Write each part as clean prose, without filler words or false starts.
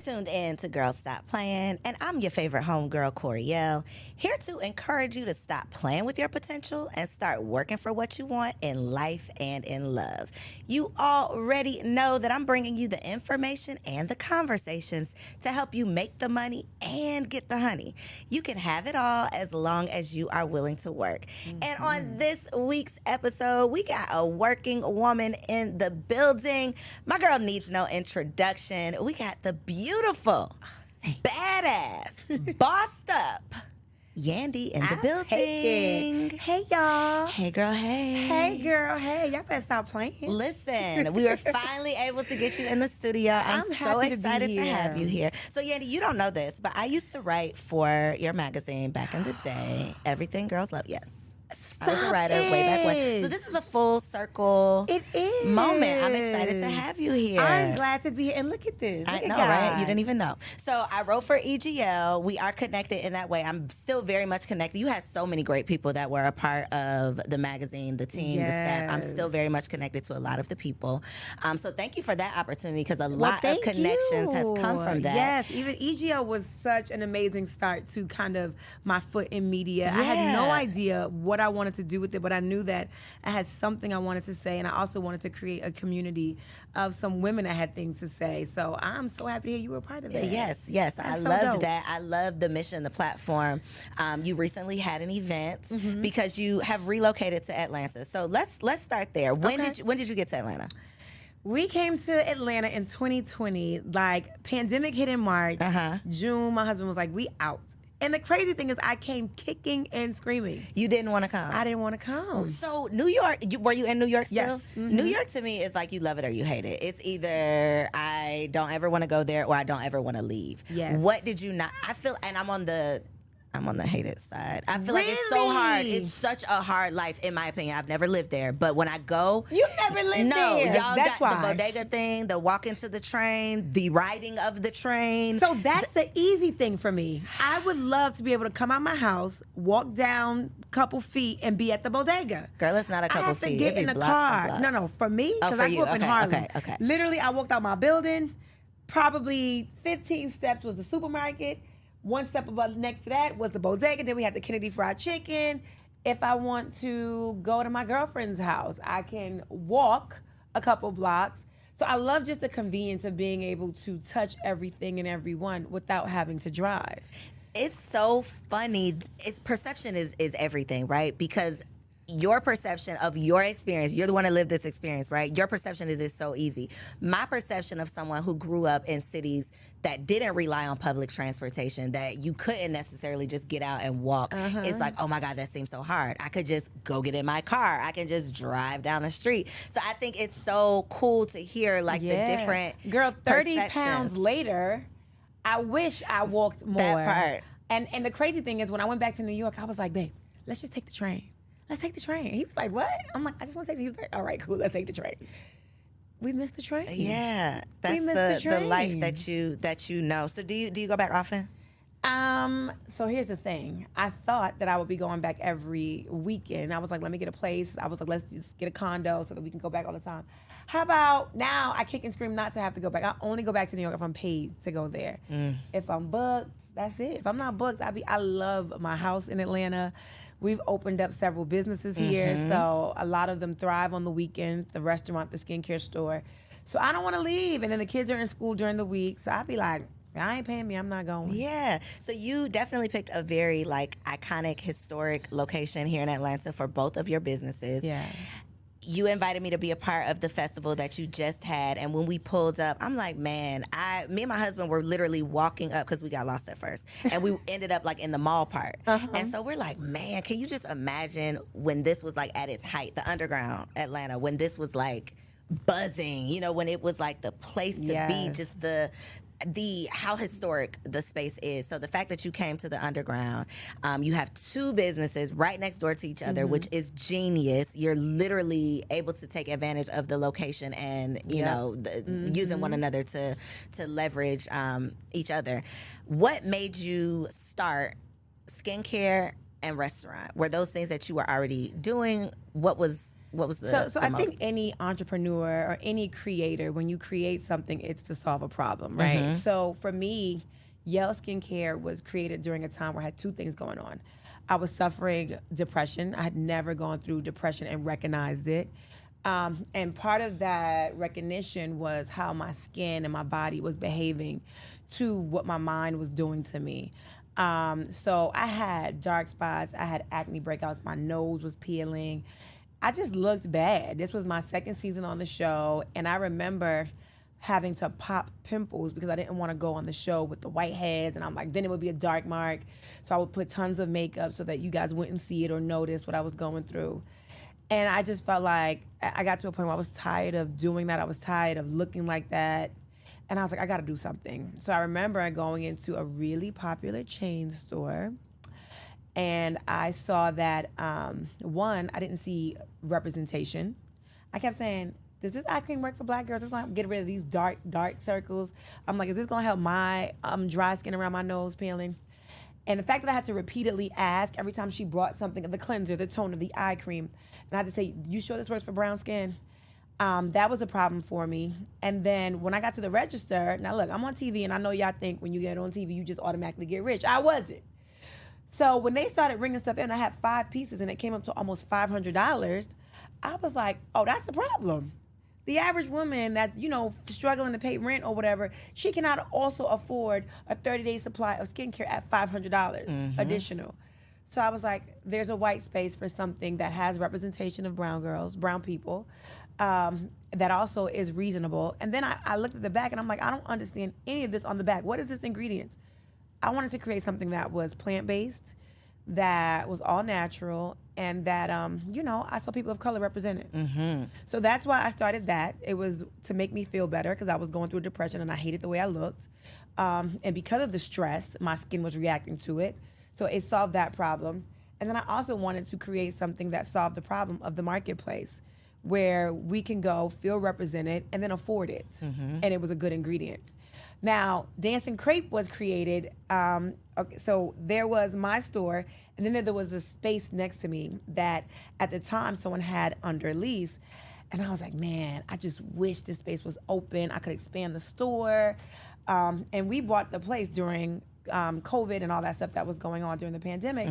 tuned in to Girls Stop Playing, and I'm your favorite homegirl, Coriel, here to encourage you to stop playing with your potential and start working for what you want in life and in love. You already know that I'm bringing you the information and the conversations to help you make the money and get the honey. You can have it all as long as you are willing to work. And on this week's episode, we got a working woman in the building. My girl needs no introduction. We got the beautiful, badass, bossed up Yandy in the building. Hey, y'all. Hey, girl, hey. Hey, girl, hey. Y'all better stop playing. Listen, we were finally able to get you in the studio. I'm so excited to have you here. So, Yandy, you don't know this, but I used to write for your magazine back in the day, Everything Girls Love. Yes. I was a writer way back when. So this is a full circle moment. I'm excited to have you here. I'm glad to be here. And look at this. I know, right? You didn't even know. So I wrote for EGL. We are connected in that way. I'm still very much connected. You had so many great people that were a part of the magazine, the team, the staff. I'm still very much connected to a lot of the people. So thank you for that opportunity because a lot of connections has come from that. Yes, even EGL was such an amazing start to kind of my foot in media. I had no idea what I wanted to do with it, but I knew that I had something I wanted to say, and I also wanted to create a community of some women that had things to say. So I'm so happy to hear you were a part of that. Yes. I loved that. I loved the mission, the platform. You recently had an event because you have relocated to Atlanta. So let's start there. When did you get to Atlanta? We came to Atlanta in 2020. Like, pandemic hit in March. June, my husband was like, we out. And the crazy thing is I came kicking and screaming. You didn't want to come? I didn't want to come. So New York, were you in New York still? Yes. New York to me is like you love it or you hate it. It's either I don't ever want to go there or I don't ever want to leave. Yes. What did you not, I feel, and I'm on the hated side. I feel like it's so hard. It's such a hard life, in my opinion. I've never lived there, but when I go, you never lived there. No, y'all that's got why. the bodega thing, the walk into the train, the riding of the train. So that's the easy thing for me. I would love to be able to come out my house, walk down a couple feet, and be at the bodega. Girl, it's not a couple feet. I have to get in the car. No, for me, because I grew up in Harlem. Okay. Literally, I walked out my building. Probably 15 steps was the supermarket. One step above next to that was the bodega. Then we had the Kennedy Fried Chicken. If I want to go to my girlfriend's house, I can walk a couple blocks. So I love just the convenience of being able to touch everything and everyone without having to drive. It's so funny. Perception is everything, right? Because your perception of your experience, you're the one that lived this experience, right? Your perception is it's so easy. My perception of someone who grew up in cities that didn't rely on public transportation, that you couldn't necessarily just get out and walk, it's like, oh my God, that seems so hard. I could just go get in my car. I can just drive down the street. So I think it's so cool to hear like the different Girl, 30 pounds later, I wish I walked more. That part. And the crazy thing is when I went back to New York, I was like, babe, let's just take the train. Let's take the train. He was like, what? I'm like, I just want to take the train. He was like, all right, cool, let's take the train. We missed the train. Yeah, that's the life that you know. So do you go back often? So here's the thing. I thought that I would be going back every weekend. I was like, let me get a place. I was like, let's just get a condo so that we can go back all the time. How about now I kick and scream not to have to go back. I only go back to New York if I'm paid to go there. If I'm booked, that's it. If I'm not booked, I love my house in Atlanta. We've opened up several businesses here, so a lot of them thrive on the weekend, the restaurant, the skincare store. So I don't want to leave, and then the kids are in school during the week, so I'd be like, y'all ain't paying me, I'm not going. Yeah, so you definitely picked a very like iconic, historic location here in Atlanta for both of your businesses. Yeah. You invited me to be a part of the festival that you just had, and when we pulled up, I'm like, man, me and my husband were literally walking up because we got lost at first, and we ended up like in the mall part. And so we're like, man, can you just imagine when this was like at its height, the underground Atlanta, when this was like buzzing, you know, when it was like the place to be, just the how historic the space is. So the fact that you came to the underground, you have two businesses right next door to each other, which is genius. You're literally able to take advantage of the location and you know using one another to leverage each other. What made you start skincare and restaurant? Were those things that you were already doing? What was what was the So the I motive? think any entrepreneur or any creator, when you create something, it's to solve a problem, right? So for me, Yale Skincare was created during a time where I had two things going on. I was suffering depression. I had never gone through depression and recognized it. And part of that recognition was how my skin and my body was behaving to what my mind was doing to me. So I had dark spots, I had acne breakouts, my nose was peeling. I just looked bad. This was my second season on the show, and I remember having to pop pimples because I didn't want to go on the show with the whiteheads, and I'm like, then it would be a dark mark. So I would put tons of makeup so that you guys wouldn't see it or notice what I was going through. And I just felt like I got to a point where I was tired of doing that. I was tired of looking like that. And I was like, I got to do something. So I remember going into a really popular chain store. And I saw that, one, I didn't see representation. I kept saying, does this eye cream work for black girls? It's going to get rid of these dark circles. I'm like, is this going to help my dry skin around my nose peeling? And the fact that I had to repeatedly ask every time she brought something, the cleanser, the toner, the eye cream, and I had to say, you sure this works for brown skin? That was a problem for me. And then when I got to the register, now look, I'm on TV, and I know y'all think when you get on TV, you just automatically get rich. I wasn't. So when they started bringing stuff in, I had 5 pieces, and it came up to almost $500. I was like, oh, that's the problem. The average woman that's, struggling to pay rent or whatever, she cannot also afford a 30-day supply of skincare at $500 additional. So I was like, there's a white space for something that has representation of brown girls, brown people, that also is reasonable. And then I looked at the back, and I'm like, I don't understand any of this on the back. What is this ingredients? I wanted to create something that was plant-based, that was all natural, and that, I saw people of color represented. So that's why I started that. It was to make me feel better because I was going through a depression and I hated the way I looked. And because of the stress, my skin was reacting to it. So it solved that problem. And then I also wanted to create something that solved the problem of the marketplace, where we can go, feel represented, and then afford it. And it was a good ingredient. Now, Dancing Crepe was created. So there was my store, and then there was a space next to me that at the time someone had under lease. And I was like, man, I just wish this space was open. I could expand the store. And we bought the place during COVID and all that stuff that was going on during the pandemic.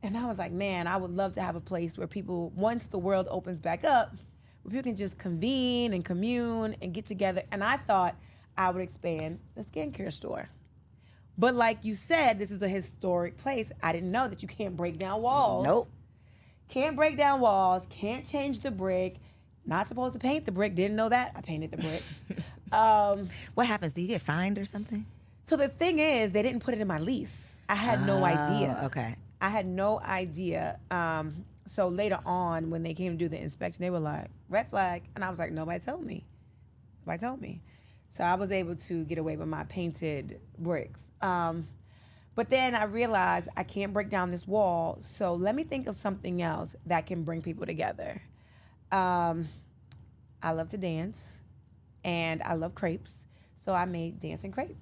And I was like, man, I would love to have a place where people, once the world opens back up, where people can just convene and commune and get together. And I thought I would expand the skincare store. But like you said, this is a historic place. I didn't know that you can't break down walls. Nope. Can't break down walls, can't change the brick. Not supposed to paint the brick, didn't know that. I painted the bricks. What happens? Do you get fined or something? So the thing is, they didn't put it in my lease. I had no idea. Okay. I had no idea. So later on, when they came to do the inspection, they were like, red flag. And I was like, nobody told me. Nobody told me. So I was able to get away with my painted bricks. But then I realized I can't break down this wall. So let me think of something else that can bring people together. I love to dance, and I love crepes. So I made Dancing Crepe.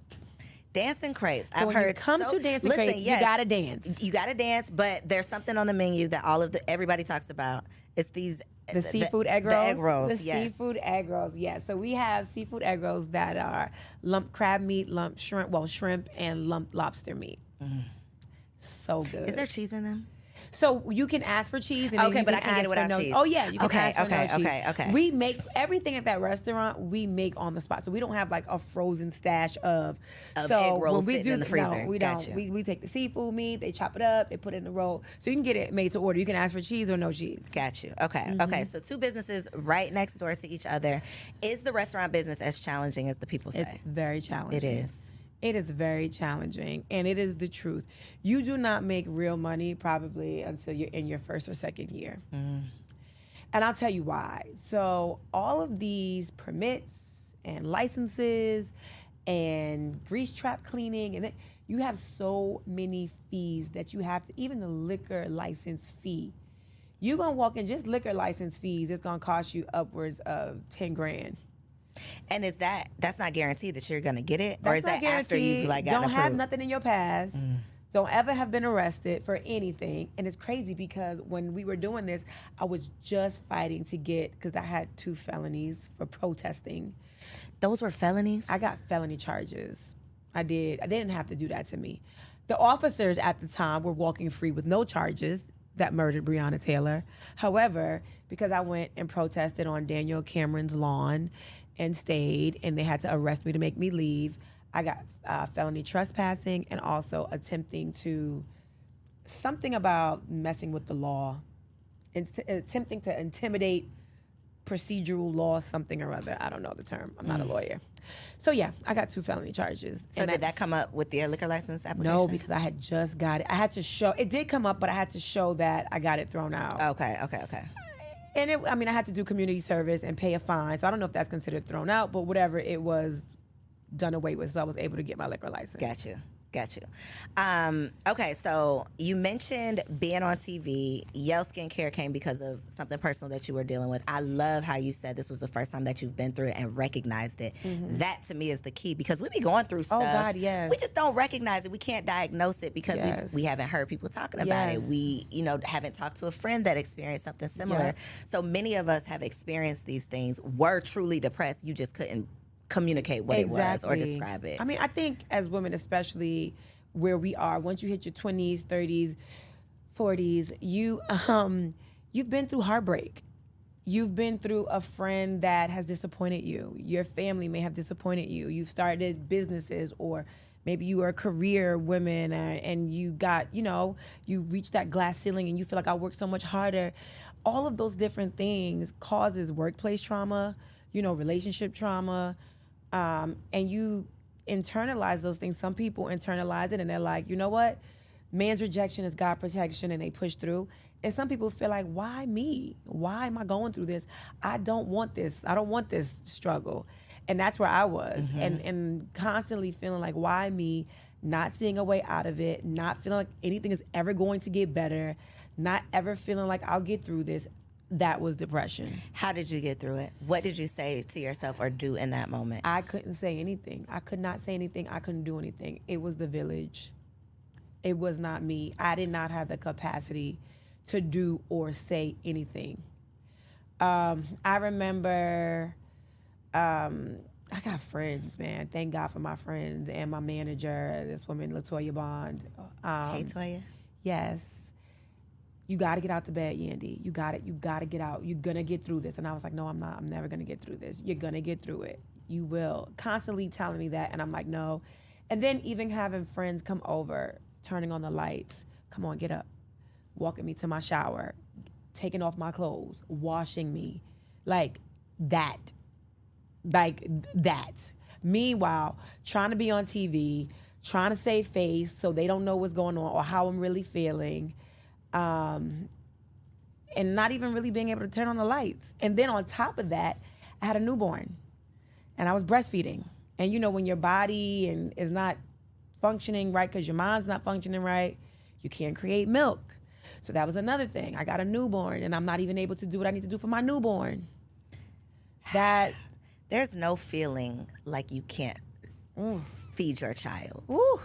Dancing crepes. So when you come to Dancing Crepe, you gotta dance. You gotta dance, but there's something on the menu that everybody talks about. It's these the seafood egg rolls. The egg rolls. The yes. seafood egg rolls. Yes. So we have seafood egg rolls that are lump crab meat, lump shrimp, and lump lobster meat. So good. Is there cheese in them? So you can ask for cheese. And Okay, but I can get it without cheese. Oh yeah, you can ask for no cheese. Okay. We make everything at that restaurant. We make on the spot, so we don't have like a frozen stash of egg rolls when we sitting in the freezer. No, we Gotcha. don't. We take the seafood meat, they chop it up, they put it in the roll, so you can get it made to order. You can ask for cheese or no cheese. Got you. Okay. Okay. So 2 businesses right next door to each other. Is the restaurant business as challenging as the people say? It's very challenging. It is. It is very challenging, and it is the truth. You do not make real money probably until you're in your first or second year. And I'll tell you why. So all of these permits and licenses and grease trap cleaning, and you have so many fees that you have to, even the liquor license fee. You're going to walk in, just liquor license fees, it's going to cost you upwards of 10 grand. And is that's not guaranteed that you're gonna get it, or That's is not that after you've guaranteed. gotten Don't have approved? nothing in your past. Don't ever have been arrested for anything. And it's crazy because when we were doing this, I was just fighting to get, because I had 2 felonies for protesting. Those were felonies? I got felony charges. I did. They didn't have to do that to me. The officers at the time were walking free with no charges that murdered Breonna Taylor. However, because I went and protested on Daniel Cameron's lawn and stayed, and they had to arrest me to make me leave, I got felony trespassing and also attempting to, something about messing with the law, attempting to intimidate procedural law, something or other. I don't know the term. I'm not a lawyer. So yeah, I got 2 felony charges. So did that come up with your liquor license application? No, because I had just got it. I had to show, it did come up, but I had to show that I got it thrown out. Okay. And I had to do community service and pay a fine. So I don't know if that's considered thrown out, but whatever, it was done away with. So I was able to get my liquor license. Got you. Okay, so you mentioned being on TV. Yale Skincare came because of something personal that you were dealing with. I love how you said this was the first time that you've been through it and recognized it. Mm-hmm. That to me is the key, because we be going through stuff. Oh God, yes. We just don't recognize it. We can't diagnose it because we haven't heard people talking about it. We, haven't talked to a friend that experienced something similar. Yep. So many of us have experienced these things, were truly depressed. You just couldn't communicate what it was or describe it. I mean, I think as women, especially where we are, once you hit your 20s, 30s, 40s, you've been through heartbreak. You've been through a friend that has disappointed you. Your family may have disappointed you. You've started businesses, or maybe you are a career woman and you got, you reached that glass ceiling and you feel like I worked so much harder. All of those different things causes workplace trauma, relationship trauma, and you internalize those things. Some people internalize it and they're like, you know what? Man's rejection is God protection, and they push through. And some people feel like, why me? Why am I going through this? I don't want this. I don't want this struggle. And that's where I was. Mm-hmm. And constantly feeling like, why me? Not seeing a way out of it, not feeling like anything is ever going to get better, not ever feeling like I'll get through this. That was depression. How did you get through it? What did you say to yourself or do in that moment? I couldn't say anything. I could not say anything. I couldn't do anything. It was the village. It was not me. I did not have the capacity to do or say anything. I remember, I got friends, man. Thank God for my friends and my manager, this woman, LaToya Bond. Hey, Toya. Yes. You got to get out the bed, Yandy. You got to get out. You're going to get through this. And I was like, no, I'm not. I'm never going to get through this. You're going to get through it. You will. Constantly telling me that. And I'm like, no. And then even having friends come over, turning on the lights. Come on, get up. Walking me to my shower. Taking off my clothes. Washing me. Like that. Meanwhile, trying to be on TV. Trying to save face so they don't know what's going on or how I'm really feeling. And not even really being able to turn on the lights. And then on top of that, I had a newborn and I was breastfeeding. And when your body is not functioning right because your mind's not functioning right, you can't create milk. So that was another thing. I got a newborn and I'm not even able to do what I need to do for my newborn. There's no feeling like you can't feed your child. Ooh.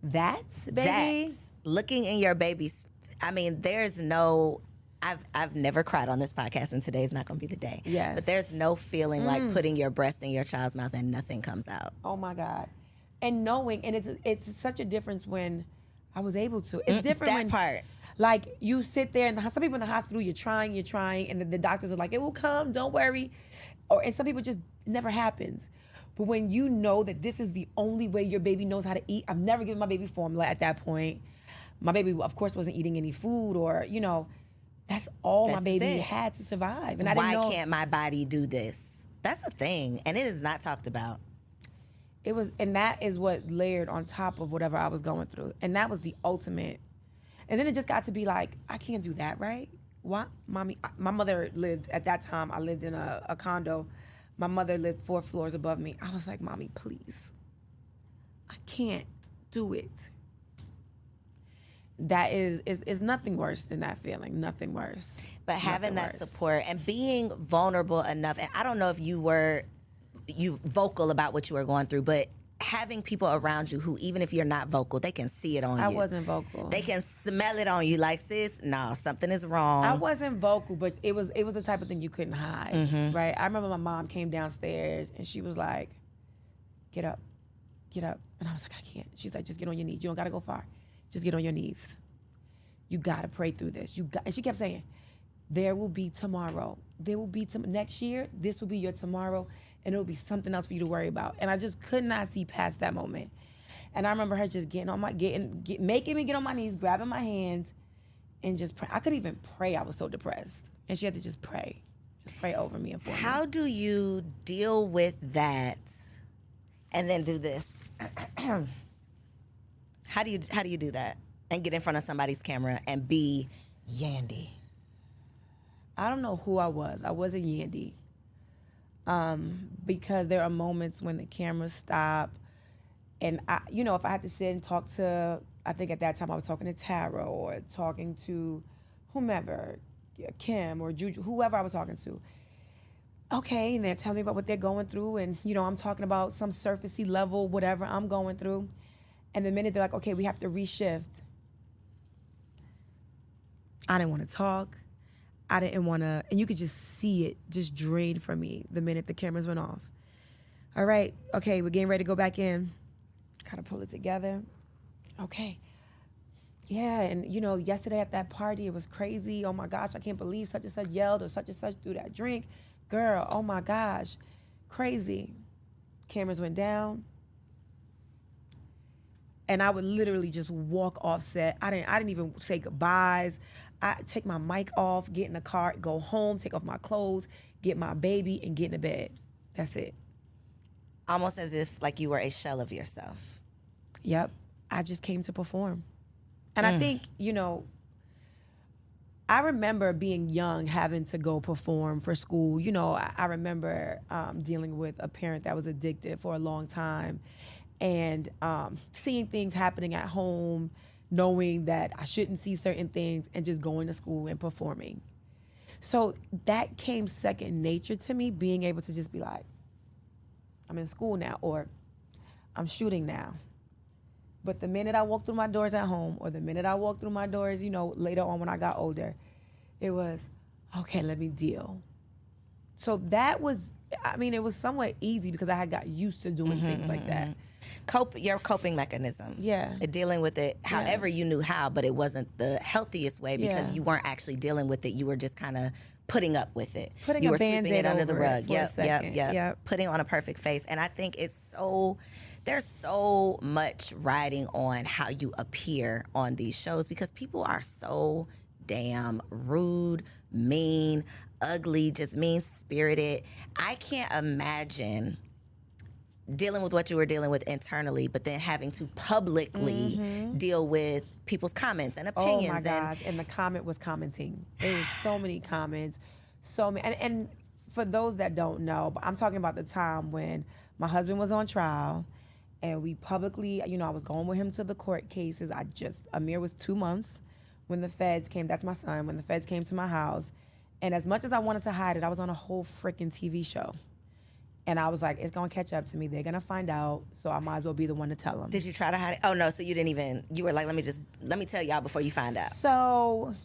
That's, baby. That's looking in your baby's. I mean, there's no. I've never cried on this podcast, and today's not going to be the day. Yes. But there's no feeling like putting your breast in your child's mouth and nothing comes out. Oh my God. And knowing, and it's such a difference when I was able to. It's different that when part. Like you sit there, and some people in the hospital, you're trying, and the doctors are like, it will come, don't worry. And some people just, it never happens. But when you know that this is the only way your baby knows how to eat, I've never given my baby formula at that point. My baby, of course, wasn't eating any food or, that's all my baby had to survive. And I didn't know. Why can't my body do this? That's a thing, and it is not talked about. It was, and that is what layered on top of whatever I was going through. And that was the ultimate. And then it just got to be like, I can't do that, right? Why, mommy? My mother lived, at that time, I lived in a condo. My mother lived 4 floors above me. I was like, Mommy, please. I can't do it. That is nothing worse than that feeling. Nothing worse. But having that support and being vulnerable enough, and I don't know if you vocal about what you were going through, but having people around you who, even if you're not vocal, they can see it on you. I wasn't vocal. They can smell it on you, like, sis, no, something is wrong. I wasn't vocal, but it was the type of thing you couldn't hide, Mm-hmm. right? I remember my mom came downstairs and she was like, get up. And I was like, I can't. She's like, just get on your knees. You don't got to go far. Just get on your knees. You got to pray through this. And she kept saying, there will be tomorrow. There will be next year. This will be your tomorrow. And it will be something else for you to worry about. And I just could not see past that moment. And I remember her just making me get on my knees, grabbing my hands, and just pray. I couldn't even pray. I was so depressed. And she had to just pray over me and for me. How do you deal with that and then do this? How do you do that and get in front of somebody's camera and be Yandy? I don't know who I was. I wasn't Yandy. Because there are moments when the cameras stop, and if I had to sit and talk to, I think at that time I was talking to Tara or talking to whomever, Kim or Juju, whoever I was talking to. Okay, and they're telling me about what they're going through, and I'm talking about some surfacey level, whatever I'm going through. And the minute they're like, okay, we have to reshift, I didn't want to talk. I didn't want to, and you could just see it just drain from me the minute the cameras went off. All right, okay, we're getting ready to go back in. Kind of pull it together. Okay. Yeah, and yesterday at that party, it was crazy. Oh my gosh, I can't believe such and such yelled or such and such threw that drink. Girl, oh my gosh, crazy. Cameras went down. And I would literally just walk off set. I didn't even say goodbyes. I take my mic off, get in the car, go home, take off my clothes, get my baby, and get in the bed. That's it. Almost as if like you were a shell of yourself. Yep. I just came to perform. And I think, I remember being young, having to go perform for school. I remember dealing with a parent that was addicted for a long time, and seeing things happening at home, knowing that I shouldn't see certain things, and just going to school and performing. So that came second nature to me, being able to just be like, I'm in school now, or I'm shooting now. But the minute I walked through my doors at home, or the minute I walked through my doors, later on when I got older, it was, okay, let me deal. So that was, it was somewhat easy because I had got used to doing things like that. Your coping mechanism. Yeah. Dealing with it however you knew how, but it wasn't the healthiest way because you weren't actually dealing with it. You were just kind of putting up with it. You were sweeping it under the rug. Yep. Putting on a perfect face. And I think there's so much riding on how you appear on these shows because people are so damn rude, mean, ugly, just mean-spirited. I can't imagine dealing with what you were dealing with internally, but then having to publicly deal with people's comments and opinions. Oh my gosh, and the comment was commenting. There was so many comments, so many. And for those that don't know, but I'm talking about the time when my husband was on trial, and we publicly, I was going with him to the court cases. Amir was 2 months when the feds came. That's my son. When the feds came to my house, and as much as I wanted to hide it, I was on a whole freaking TV show. And I was like, it's going to catch up to me. They're going to find out, so I might as well be the one to tell them. Did you try to hide it? Oh, no, so you were like, let me tell y'all before you find out. So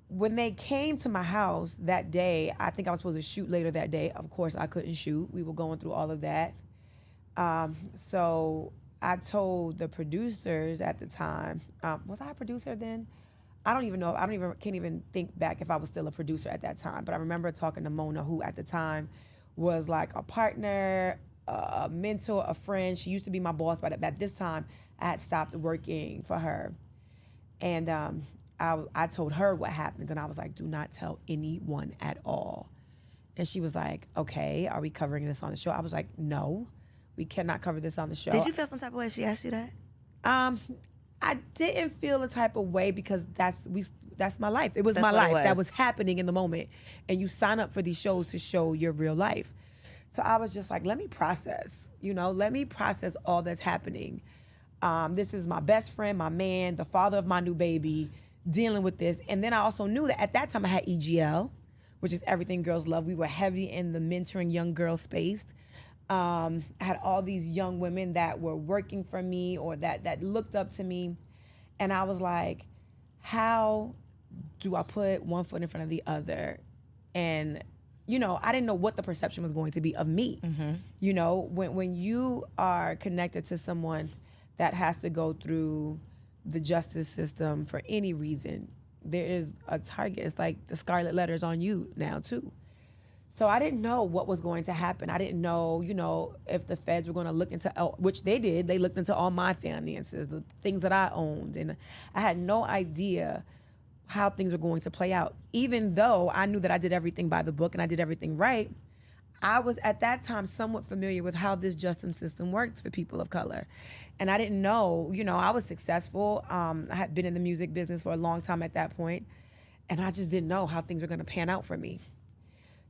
when they came to my house that day, I think I was supposed to shoot later that day. Of course, I couldn't shoot. We were going through all of that. So I told the producers at the time, was I a producer then? I don't even know. Can't even think back if I was still a producer at that time. But I remember talking to Mona, who at the time was like a partner, a mentor, a friend. She used to be my boss, but at this time, I had stopped working for her. And I told her what happened, and I was like, do not tell anyone at all. And she was like, okay, are we covering this on the show? I was like, no, we cannot cover this on the show. Did you feel some type of way she asked you that? I didn't feel a type of way because that's my life. It was my life that was happening in the moment. And you sign up for these shows to show your real life. So I was just like, let me process, let me process all that's happening. This is my best friend, my man, the father of my new baby, dealing with this. And then I also knew that at that time I had EGL, which is Everything Girls Love. We were heavy in the mentoring young girl space. I had all these young women that were working for me or that looked up to me. And I was like, how do I put one foot in front of the other? And, I didn't know what the perception was going to be of me. When you are connected to someone that has to go through the justice system for any reason, there is a target. It's like the scarlet letters on you now too. So I didn't know what was going to happen. I didn't know, if the feds were going to look into, which they did. They looked into all my finances, the things that I owned. And I had no idea how things were going to play out. Even though I knew that I did everything by the book and I did everything right, I was at that time somewhat familiar with how this justice system works for people of color. And I didn't know, I was successful. I had been in the music business for a long time at that point, and I just didn't know how things were going to pan out for me.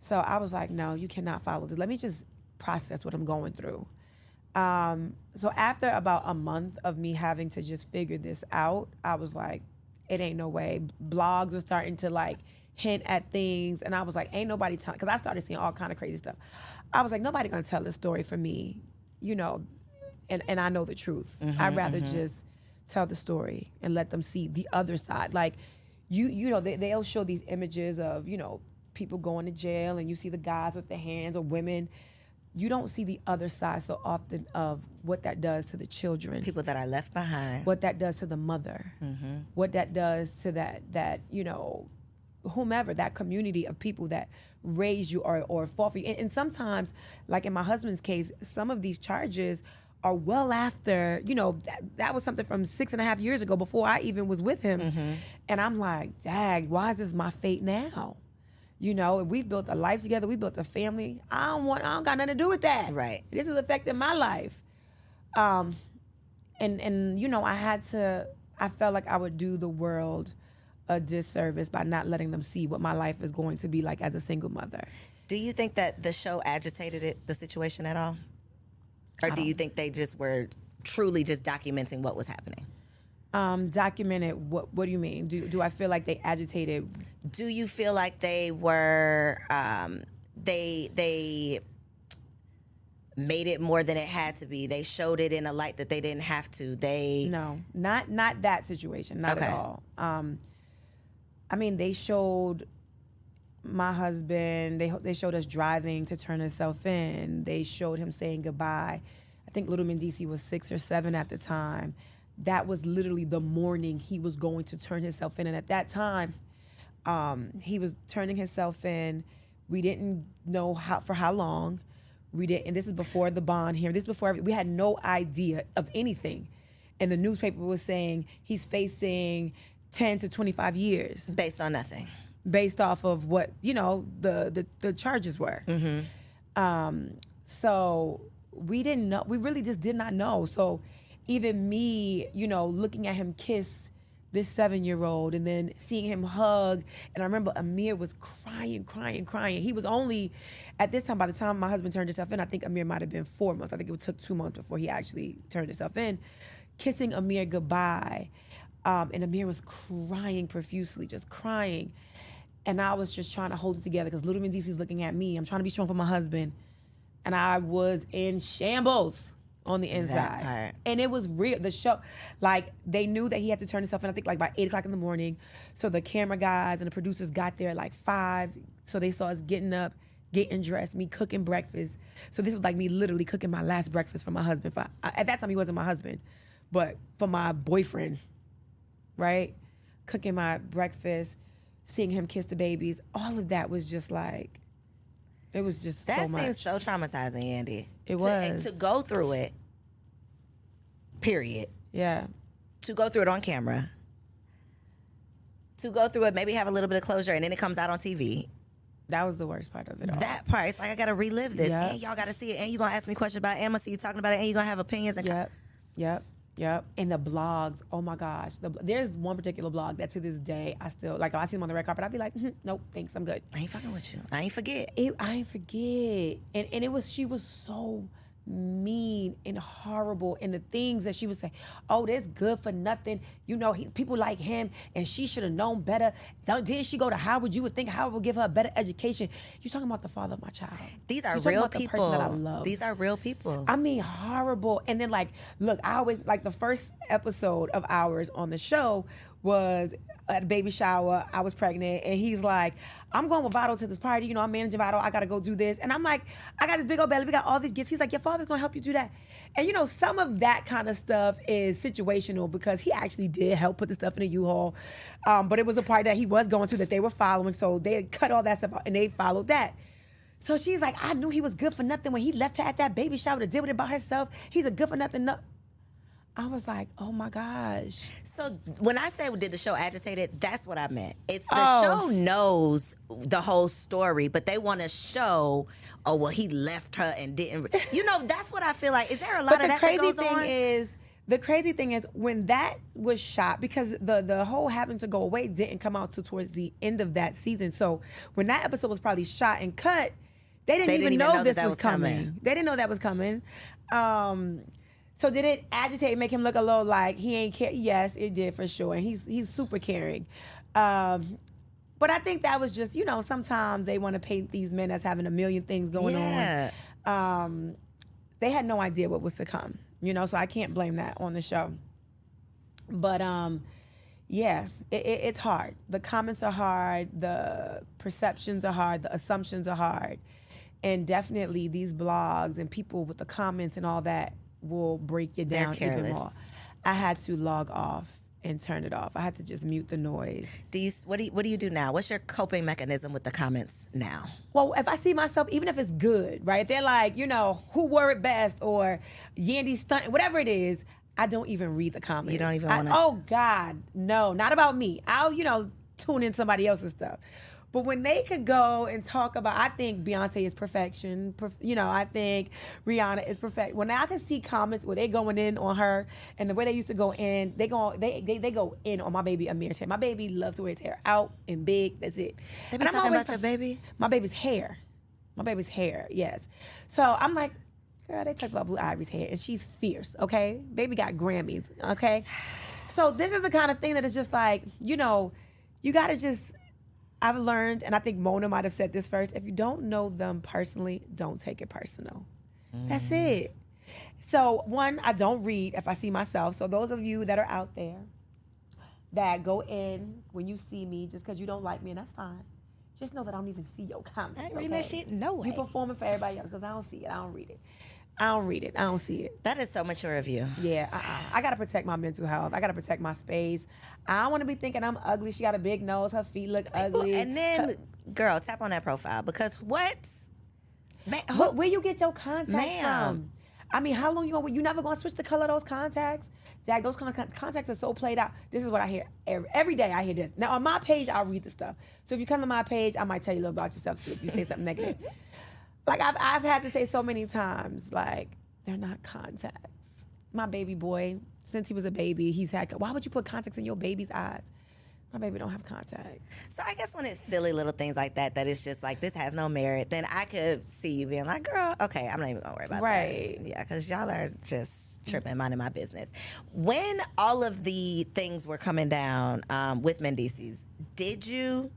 So I was like, no, you cannot follow this. Let me just process what I'm going through. So after about a month of me having to just figure this out, I was like, it ain't no way. Blogs were starting to hint at things. And I was like, ain't nobody telling, because I started seeing all kind of crazy stuff. I was like, nobody gonna tell this story for me, and I know the truth. I'd rather just tell the story and let them see the other side. Like, they'll show these images of, people going to jail, and you see the guys with their hands or women. You don't see the other side so often of what that does to the children. People that are left behind. What that does to the mother. What that does to that whomever, that community of people that raised you or fought for you. And sometimes, like in my husband's case, some of these charges are well after, that was something from 6.5 years ago before I even was with him. And I'm like, dag, why is this my fate now? We've built a life together. We built a family. I don't got nothing to do with that. Right. This is affecting my life. And I felt like I would do the world a disservice by not letting them see what my life is going to be like as a single mother. Do you think that the show agitated the situation at all? Or do you think they just were truly just documenting what was happening? Documented, what do you mean? Do I feel like they agitated? Do you feel like they were, they made it more than it had to be? They showed it in a light that they didn't have to? No, not that situation, not at all. They showed my husband, they showed us driving to turn himself in. They showed him saying goodbye. I think little Mendecees was 6 or 7 at the time. That was literally the morning he was going to turn himself in. And at that time, he was turning himself in. We didn't know for how long. And this is before the bond hearing. This is before, we had no idea of anything. And the newspaper was saying he's facing 10 to 25 years. Based on nothing. Based off of what, the charges were. So we didn't know. We really just did not know. So even me, looking at him kiss this 7-year-old and then seeing him hug. And I remember Amir was crying. He was only, at this time, by the time my husband turned himself in, I think Amir might have been 4 months. I think it took 2 months before he actually turned himself in. Kissing Amir goodbye. And Amir was crying profusely, just crying. And I was just trying to hold it together because little Mendecees looking at me. I'm trying to be strong for my husband. And I was in shambles on the inside. And it was real. The show, they knew that he had to turn himself in, I think by 8 o'clock in the morning. So the camera guys and the producers got there at 5. So they saw us getting up, getting dressed, me cooking breakfast. So this was me literally cooking my last breakfast for my husband. At that time, he wasn't my husband, but for my boyfriend, right? Cooking my breakfast, seeing him kiss the babies. All of that was just it was just so much. That seems so traumatizing, Yandy. It was. To go through it, period. Yeah. To go through it on camera. To go through it, maybe have a little bit of closure, and then it comes out on TV. That was the worst part of it all. That part. It's I got to relive this. Yep. And y'all got to see it. And you're going to ask me questions about it. And I'm going to see you talking about it. And you're going to have opinions. And Yep. And the blogs, oh my gosh. There's one particular blog that to this day, I still, if I see them on the red carpet, I'd be like, nope, thanks, I'm good. I ain't fucking with you. I ain't forget. I ain't forget. And she was so mean and horrible, and the things that she would say, oh, that's good for nothing, you know, people like him, and she should have known better. Did she go to Howard? You would think Howard would give her a better education. You're talking about the father of my child. These are You're talking real about the person that I people. love. These are real people. I mean, horrible. And then, like, look, I always, like, the first episode of ours on the show was at a baby shower. I was pregnant, and he's like, I'm going with Vado to this party. You know, I'm managing Vado. I got to go do this. And I'm like, I got this big old belly. We got all these gifts. He's like, your father's going to help you do that. And, you know, some of that kind of stuff is situational because he actually did help put the stuff in the U-Haul. But it was a party that he was going to that they were following. So they cut all that stuff out, and they followed that. So she's like, I knew he was good for nothing when he left her at that baby shower to deal with it by herself. He's a good for nothing. No. I was like, oh my gosh. So when I say did the show agitate it, that's what I meant. It's the show knows the whole story, but they want to show, oh, well, he left her and didn't. You know, that's what I feel like. Is there a lot of that goes on? The crazy thing is when that was shot, because the whole having to go away didn't come out till towards the end of that season. So when that episode was probably shot and cut, they didn't even know this was coming. They didn't know that was coming. So did it agitate and make him look a little like he ain't care? Yes, it did for sure. And he's super caring. But I think that was just, you know, sometimes they want to paint these men as having a million things going on. They had no idea what was to come, you know, so I can't blame that on the show. But yeah, it's hard. The comments are hard. The perceptions are hard. The assumptions are hard. And definitely these blogs and people with the comments and all that will break you down even more. I had to log off and turn it off. I had to just mute the noise. What do you do now? What's your coping mechanism with the comments now? Well, if I see myself, even if it's good, right? They're like, you know, who wore it best or Yandy stunt, whatever it is, I don't even read the comments. You don't even want to? Oh God, no, not about me. I'll, you know, tune in somebody else's stuff. But when they could go and talk about, I think Beyonce is perfection. You know, I think Rihanna is perfect. When I can see comments where they going in on her and the way they used to go in, they go in on my baby Amir's hair. My baby loves to wear his hair out and big. That's it. They be talking about your baby? My baby's hair. My baby's hair, yes. So I'm like, girl, they talk about Blue Ivy's hair, and she's fierce, okay? Baby got Grammys, okay? So this is the kind of thing that is just like, you know, you got to just... I've learned, and I think Mona might have said this first, if you don't know them personally, don't take it personal. That's it. So, one, I don't read if I see myself. So those of you that are out there that go in when you see me just because you don't like me, and that's fine, just know that I don't even see your comments. I ain't reading that shit, no way. You performing for everybody else because I don't see it. I don't read it. I don't read it. I don't see it. That is so mature of you. Yeah, I got to protect my mental health. I got to protect my space. I don't want to be thinking I'm ugly. She got a big nose. Her feet look ugly. And then, girl, tap on that profile because what? Man, where you get your contacts from? I mean, how long you never going to switch the color of those contacts? Jack, those contacts are so played out. This is what I hear. Every day I hear this. Now, on my page, I'll read the stuff. So if you come to my page, I might tell you a little about yourself too if you say something negative. Like, I've had to say so many times, like, they're not contacts. My baby boy, since he was a baby, he's had, why would you put contacts in your baby's eyes? My baby don't have contacts. So I guess when it's silly little things like that, that it's just like, this has no merit, then I could see you being like, girl, okay, I'm not even gonna worry about that. Right. Yeah, because y'all are just tripping, minding my business. When all of the things were coming down with Mendecees, did you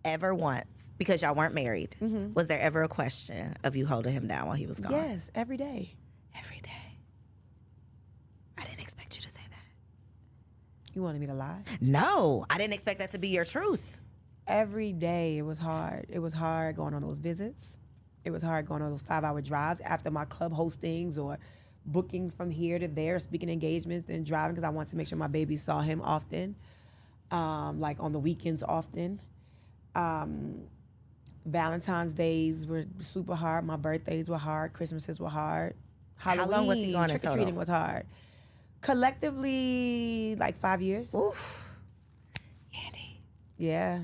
ever once, because y'all weren't married, was there ever a question of you holding him down while he was gone? Yes, every day. Every day. I didn't expect you to say that. You wanted me to lie? No, I didn't expect that to be your truth. Every day it was hard. It was hard going on those visits. It was hard going on those 5-hour drives after my club hostings or booking from here to there, speaking engagements, then driving because I wanted to make sure my baby saw him often, like on the weekends often. Valentine's days were super hard. My birthdays were hard. Christmases were hard. Halloween, how long was he gone in total? Trick-or-treating was hard. Collectively, like 5 years. Oof. Yandy. Yeah.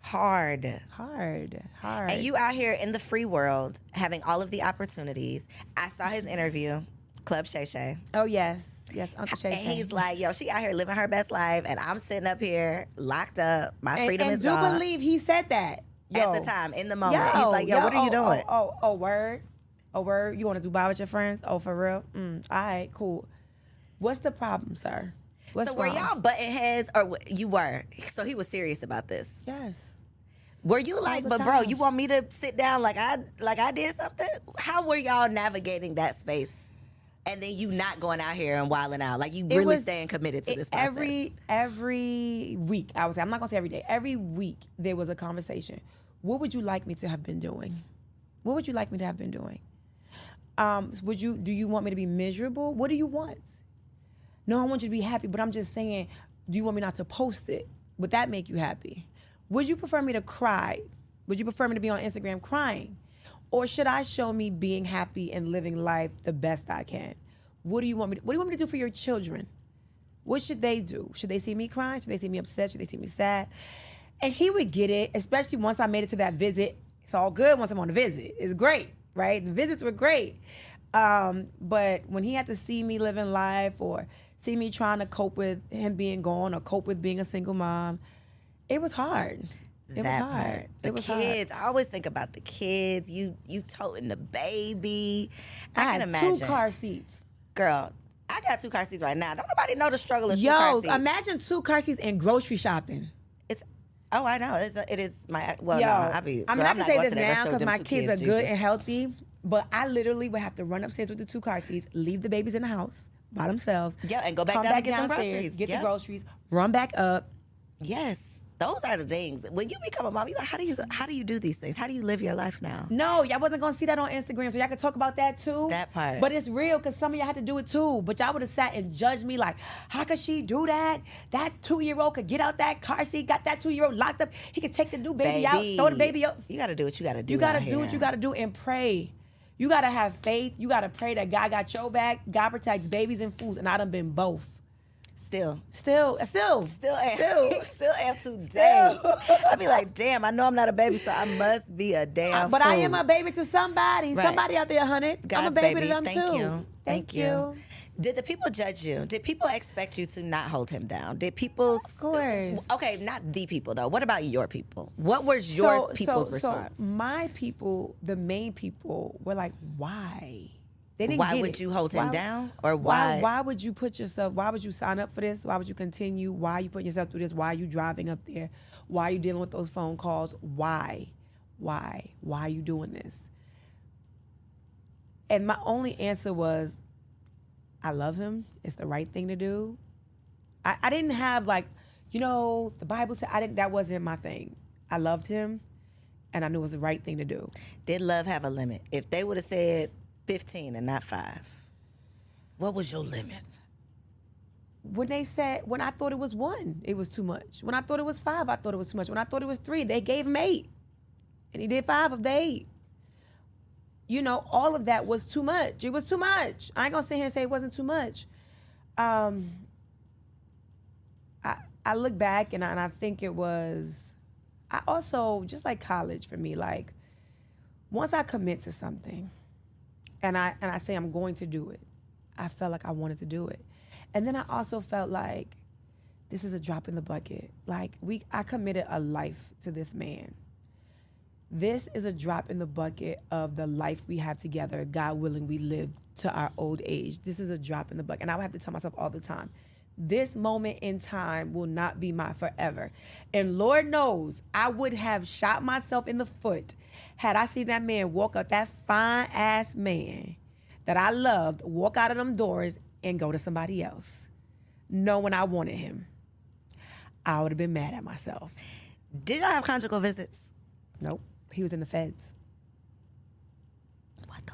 Hard. And you out here in the free world having all of the opportunities. I saw his interview, Club Shay Shay. Oh, yes. Yes, Uncle Shay Shay. And he's like, yo, she out here living her best life, and I'm sitting up here locked up. My freedom is gone. And do believe he said that. Yo. At the time, in the moment. He's like, yo, what are you doing? Oh, word. Oh, word? You want to Dubai with your friends? Oh, for real? All right, cool. What's the problem, sir? What's so were wrong? y'all butting heads, or you were? So he was serious about this. Yes. Were you like, the but bro, time. you want me to sit down like I did something? How were y'all navigating that space? And then you not going out here and wilding out, like you really staying committed to this process. Every week, I would say, I'm not gonna say every day. Every week there was a conversation. What would you like me to have been doing? What would you like me to have been doing? Do you want me to be miserable? What do you want? No, I want you to be happy, but I'm just saying, do you want me not to post it? Would that make you happy? Would you prefer me to cry? Would you prefer me to be on Instagram crying? Or should I show me being happy and living life the best I can? What do you want me to do for your children? What should they do? Should they see me crying? Should they see me upset? Should they see me sad? And he would get it, especially once I made it to that visit. It's all good once I'm on the visit. It's great, right? The visits were great. But when he had to see me living life or see me trying to cope with him being gone or cope with being a single mom, it was hard. It was hard. The kids. I always think about the kids. You toting the baby. I can imagine. 2 car seats. Girl, I got 2 car seats right now. Don't nobody know the struggle of 2 car seats. Yo, imagine 2 car seats and grocery shopping. Oh, I know. It is my. Well, Yo, no, I'm not gonna say this now because my kids kids are good and healthy. But I literally would have to run upstairs with the 2 car seats, leave the babies in the house by themselves. Yeah, and go back come down back to get them downstairs, groceries. get the groceries, run back up. Yes. Those are the things. When you become a mom, you're like, how do you do these things? How do you live your life now? No, y'all wasn't gonna see that on Instagram, so y'all could talk about that too. That part. But it's real because some of y'all had to do it too. But y'all would have sat and judged me like, how could she do that? That 2-year-old could get out that car seat, got that 2-year-old locked up. He could take the new baby out, throw the baby up. You gotta do what you gotta do. You gotta do what you gotta do and pray. You gotta have faith. You gotta pray that God got your back. God protects babies and fools, and I done been both. Still am today. I be like, damn, I know I'm not a baby, so I must be a damn but fool. I am a baby to somebody. Right. Somebody out there, honey. I'm a baby to them too. Thank you. Did the people judge you? Did people expect you to not hold him down? Did people? Of course. Okay, not the people though. What about your people? What was your people's response? So my people, the main people, were like, why? They didn't why get would it. you hold him down? Or why? Why would you put yourself, why would you sign up for this? Why would you continue? Why are you putting yourself through this? Why are you driving up there? Why are you dealing with those phone calls? Why? Why are you doing this? And my only answer was, I love him. It's the right thing to do. I didn't have like, the Bible said, that wasn't my thing. I loved him and I knew it was the right thing to do. Did love have a limit? If they would have said 15 and not 5, what was your limit? When I thought it was 1, it was too much. When I thought it was 5, I thought it was too much. When I thought it was 3, they gave him 8. And he did 5 of the 8. All of that was too much. It was too much. I ain't gonna sit here and say it wasn't too much. I look back and I think it was, I also, just like college for me, like, once I commit to something, and I say I'm going to do it, I felt like I wanted to do it. And then I also felt like this is a drop in the bucket. Like I committed a life to this man. This is a drop in the bucket of the life we have together. God willing, we live to our old age. This is a drop in the bucket. And I would have to tell myself all the time, this moment in time will not be my forever. And Lord knows I would have shot myself in the foot had I seen that man walk up, that fine ass man that I loved, walk out of them doors and go to somebody else, knowing I wanted him. I would have been mad at myself. Did y'all have conjugal visits? Nope. He was in the feds. What the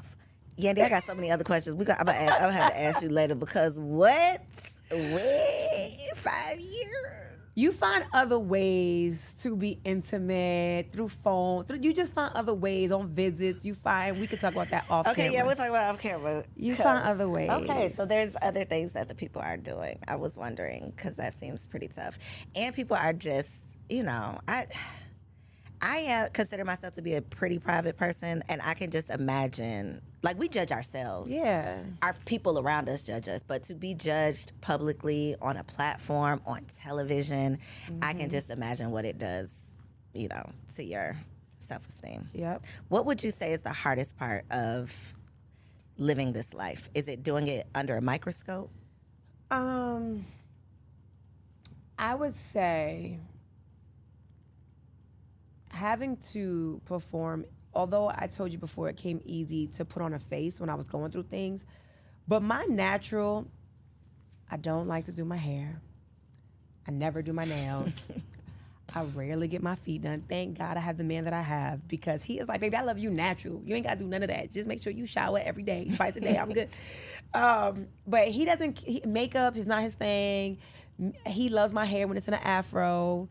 Yandy, I got so many other questions. I'm gonna have to ask you later because what? Wait, 5 years? You find other ways to be intimate through phone. You just find other ways on visits. We could talk about that off camera. Okay, yeah, we'll talk about off camera. You find other ways. Okay, so there's other things that the people are doing. I was wondering because that seems pretty tough. And people are just, I consider myself to be a pretty private person, and I can just imagine, like, we judge ourselves. Yeah. Our people around us judge us, but to be judged publicly on a platform, on television, I can just imagine what it does, to your self-esteem. Yep. What would you say is the hardest part of living this life? Is it doing it under a microscope? I would say having to perform, although I told you before it came easy to put on a face when I was going through things, but my natural, I don't like to do my hair. I never do my nails. I rarely get my feet done. Thank God I have the man that I have, because he is like, baby, I love you natural. You ain't got to do none of that. Just make sure you shower every day, twice a day. I'm good. But he doesn't, makeup is not his thing. He loves my hair when it's in an afro.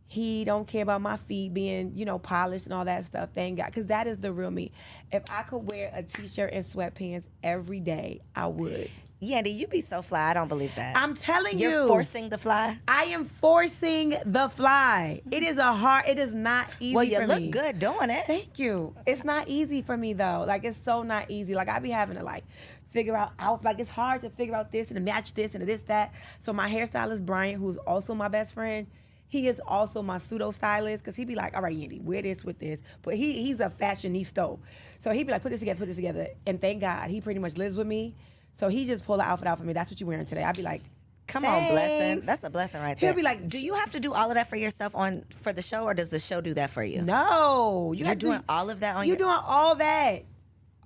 He don't care about my feet being, polished and all that stuff. Thank God, because that is the real me. If I could wear a t-shirt and sweatpants every day, I would. Yandy, you be so fly. I don't believe that. I'm telling you. You're forcing the fly? I am forcing the fly. It is not easy for me. Well, you look good doing it. Thank you. It's not easy for me, though. Like, it's so not easy. Like, I be having to, figure out, it's hard to figure out this and to match this and to this, that. So my hairstylist, Bryant, who's also my best friend, he is also my pseudo stylist, because he be like, all right, Yandy, wear this with this. But he's a fashionista. So he be like, put this together. And thank God, he pretty much lives with me. So he just pulled the outfit out for me. That's what you're wearing today. I'd be like, come on, blessing. That's a blessing right there. He'll be like, do you have to do all of that for yourself for the show, or does the show do that for you? No. You're doing all of that on You're doing all that.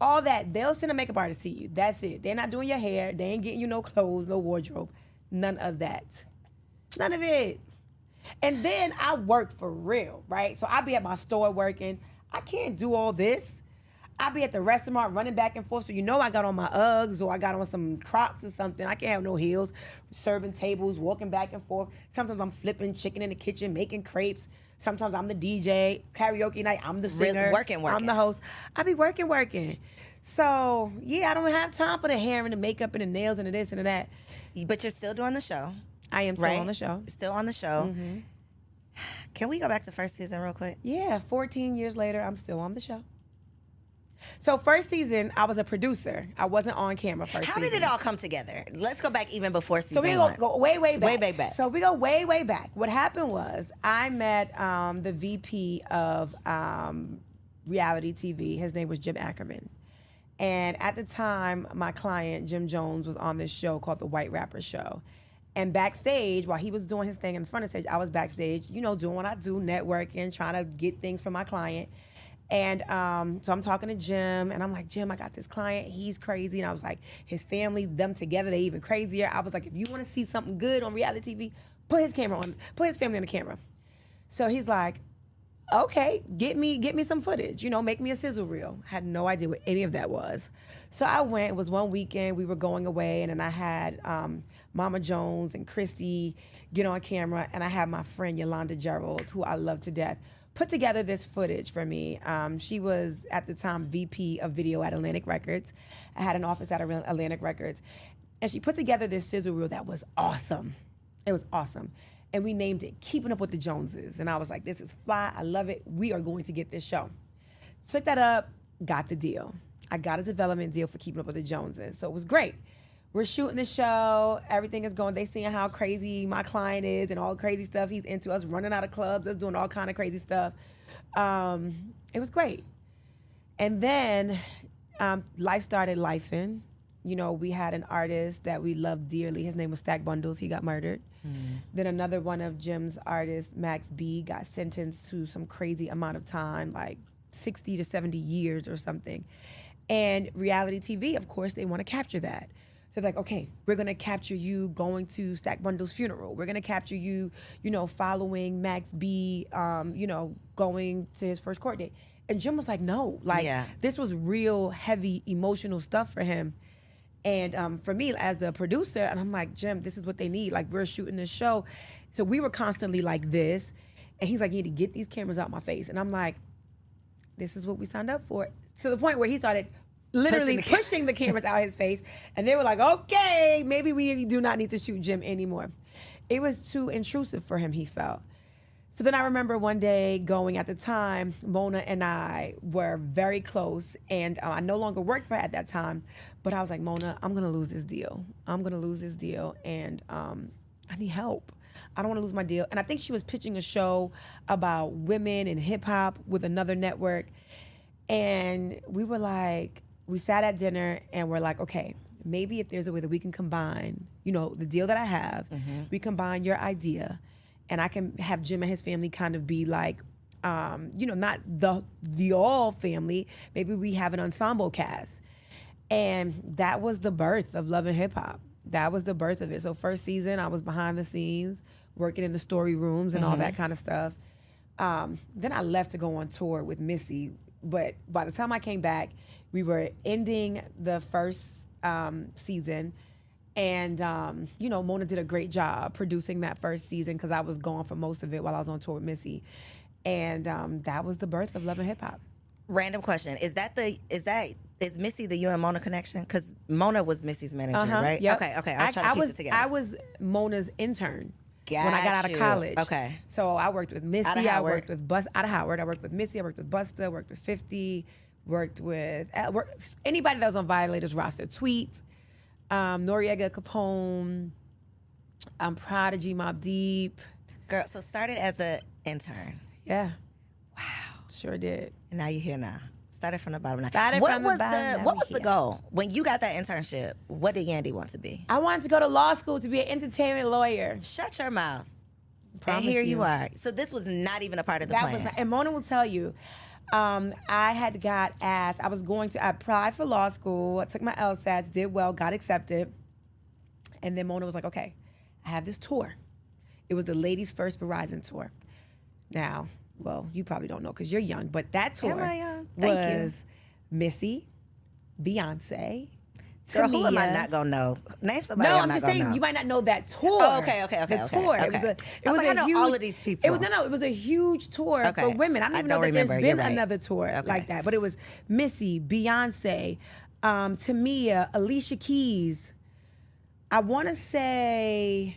All that. They'll send a makeup artist to you. That's it. They're not doing your hair. They ain't getting you no clothes, no wardrobe. None of that. None of it. And then I work for real, right? So I be at my store working. I can't do all this. I be at the restaurant running back and forth. So I got on my Uggs or I got on some Crocs or something. I can't have no heels. Serving tables, walking back and forth. Sometimes I'm flipping chicken in the kitchen, making crepes. Sometimes I'm the DJ. Karaoke night, I'm the singer. Really working. I'm the host. I be working. So, yeah, I don't have time for the hair and the makeup and the nails and the this and the that. But you're still doing the show. I am still on the show. Still on the show. Mm-hmm. Can we go back to first season real quick? Yeah, 14 years later, I'm still on the show. So first season, I was a producer. I wasn't on camera first season. How did it all come together? Let's go back even before season one. So we go way back. Way back. So we go way back. What happened was I met the VP of reality TV. His name was Jim Ackerman. And at the time, my client, Jim Jones, was on this show called The White Rapper Show. And backstage, while he was doing his thing in front of stage, I was backstage, doing what I do, networking, trying to get things from my client. And so I'm talking to Jim, and I'm like, Jim, I got this client. He's crazy. And I was like, his family, them together, they even crazier. I was like, if you want to see something good on reality TV, put his family on the camera. So he's like, okay, get me some footage. Make me a sizzle reel. Had no idea what any of that was. So I went. It was one weekend. We were going away, and then I had Mama Jones and Christy get on camera, and I had my friend Yolanda Gerald, who I love to death, put together this footage for me. She was, at the time, VP of video at Atlantic Records. I had an office at Atlantic Records. And she put together this sizzle reel that was awesome. It was awesome. And we named it Keeping Up with the Joneses. And I was like, this is fly. I love it. We are going to get this show. Took that up, got the deal. I got a development deal for Keeping Up with the Joneses. So it was great. We're shooting the show. Everything is going. They seeing how crazy my client is and all the crazy stuff he's into. Us running out of clubs, us doing all kind of crazy stuff. It was great. And then life started lifing. We had an artist that we loved dearly. His name was Stack Bundles. He got murdered. Then another one of Jim's artists, Max B, got sentenced to some crazy amount of time, like 60 to 70 years or something. And reality TV, of course, they want to capture that. So they're like, okay, we're going to capture you going to Stack Bundles' funeral. We're going to capture you, following Max B, going to his first court date. And Jim was like, no, this was real heavy emotional stuff for him. And for me, as the producer, and I'm like, Jim, this is what they need. Like, we're shooting this show. So we were constantly like this. And he's like, you need to get these cameras out my face. And I'm like, this is what we signed up for. To the point where he started literally pushing the cameras out his face. And they were like, okay, maybe we do not need to shoot Jim anymore. It was too intrusive for him, he felt. So then I remember one day going, at the time, Mona and I were very close, and I no longer worked for her at that time, but I was like, Mona, I'm going to lose this deal. And I need help. I don't want to lose my deal. And I think she was pitching a show about women in hip hop with another network. And we were like, we sat at dinner and we're like, okay, maybe if there's a way that we can combine, you know, the deal that I have, we combine your idea, and I can have Jim and his family kind of be like, you know, not the all family. Maybe we have an ensemble cast. And that was the birth of Love and Hip Hop. That was the birth of it. So first season, I was behind the scenes, working in the story rooms and all that kind of stuff. Then I left to go on tour with Missy. But by the time I came back, we were ending the first season. And, you know, Mona did a great job producing that first season because I was gone for most of it while I was on tour with Missy. And that was the birth of Love and Hip Hop. Random question. Is Missy the you and Mona connection? Because Mona was Missy's manager, right? Yep. Okay. I was trying to piece it together. I was Mona's intern when I got out of college. Okay. So I worked with Missy. I worked with out of Howard. I worked with Missy. I worked with Busta. Worked with 50. Worked with anybody that was on Violators roster. Tweet, Noriega Capone, Prodigy, Mobb Deep. Girl, so started as an intern. Yeah. Wow. Sure did. And now you're here now. Started from the bottom. What was the goal when you got that internship? What did Yandy want to be? I wanted to go to law school to be an entertainment lawyer. Shut your mouth. Promise and here you are. So this was not even a part of the plan. And Mona will tell you, I had got asked. I applied for law school. I took my LSATs, did well, got accepted, and then Mona was like, "Okay, I have this tour." It was the ladies' first Verizon tour. Now, well, you probably don't know because you're young, but that tour was Missy, Beyonce, Girl, Tamia. who am I not gonna know? Name somebody. No, I'm I'm not just gonna saying know. you might not know that tour. Oh, okay. The tour. Okay. It was I know huge, all of these people. It was It was a huge tour for women. I don't even know that there's been another tour like that. But it was Missy, Beyonce, Tamia, Alicia Keys. I want to say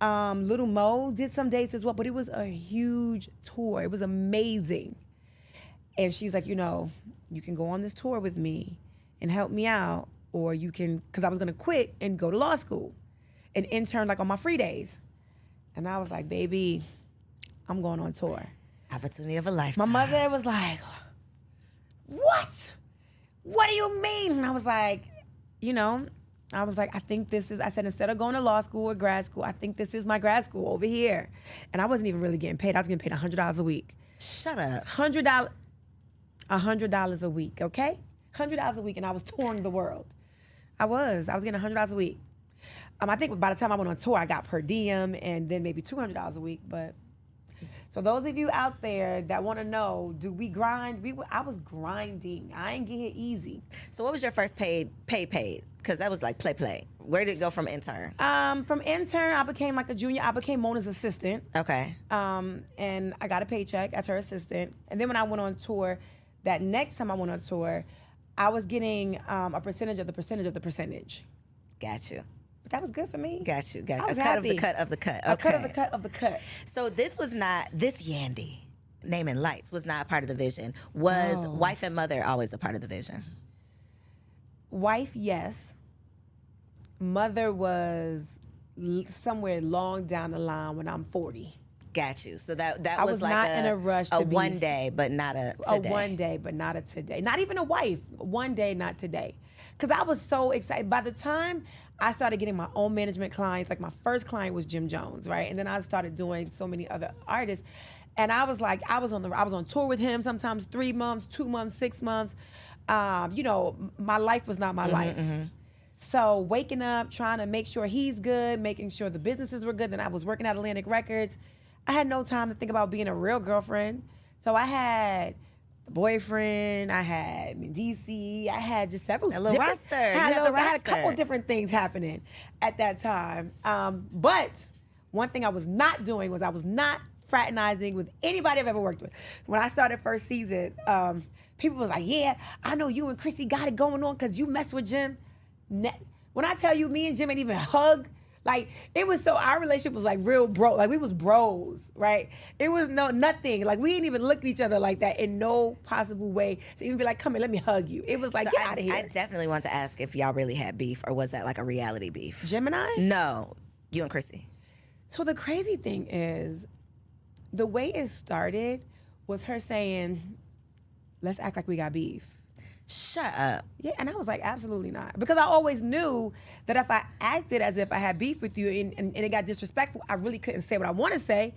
Little Mo did some dates as well, but it was a huge tour. It was amazing. And she's like, you know, you can go on this tour with me and help me out, or you can, because I was going to quit and go to law school and intern like on my free days. And I was like, baby, I'm going on tour. Opportunity of a lifetime. My mother was like, what? What do you mean? And I was like, you know, I said, instead of going to law school or grad school, I think this is my grad school over here. And I wasn't even really getting paid. I was getting paid $100 a week. Shut up. $100 a week, okay? $100 a week, and I was touring the world. I was getting $100 a week. I think by the time I went on tour, I got per diem and then maybe $200 a week. But so those of you out there that want to know, do we grind? I was grinding. I ain't get here easy. So what was your first paid? Because that was like play. Where did it go from intern? From intern, I became like a junior. I became Mona's assistant. Okay. And I got a paycheck as her assistant. And then when I went on tour, that next time I went on tour, I was getting a percentage of the percentage of the percentage. Got you. But that was good for me. Got you. I was a cut happy. of the cut of the cut. A Okay. cut of the cut of the cut. So this Yandy, naming lights, was not part of the vision. Was wife and mother always a part of the vision? Wife, yes. Mother was somewhere long down the line when I'm 40. Got you. So that I was was like not in a rush to be one day, but not a today. A one day, but not a today. Not even a wife. One day, not today. Because I was so excited. By the time I started getting my own management clients, like my first client was Jim Jones, right? And then I started doing so many other artists. And I was like, I was on tour with him sometimes 3 months, 2 months, 6 months. You know, my life was not my life. Mm-hmm. So waking up, trying to make sure he's good, making sure the businesses were good. Then I was working at Atlantic Records. I had no time to think about being a real girlfriend. So I had the boyfriend, I had Mendecees, I had just several little roster. I had a couple different things happening at that time. But one thing I was not doing was I was not fraternizing with anybody I've ever worked with. When I started first season, people was like, yeah, I know you and Chrissy got it going on because you mess with Jim. When I tell you me and Jim ain't even hug, like, it was so, our relationship was like real bro, like we was bros, right? It was nothing. Like, we didn't even look at each other like that in no possible way to even be like, come here, let me hug you. It was like, get out of here. I definitely want to ask if y'all really had beef, or was that like a reality beef? Jim and I? No, you and Chrissy. So the crazy thing is, the way it started was her saying, let's act like we got beef. Shut up. Yeah, and I was like, absolutely not. Because I always knew that if I acted as if I had beef with you and it got disrespectful, I really couldn't say what I want to say,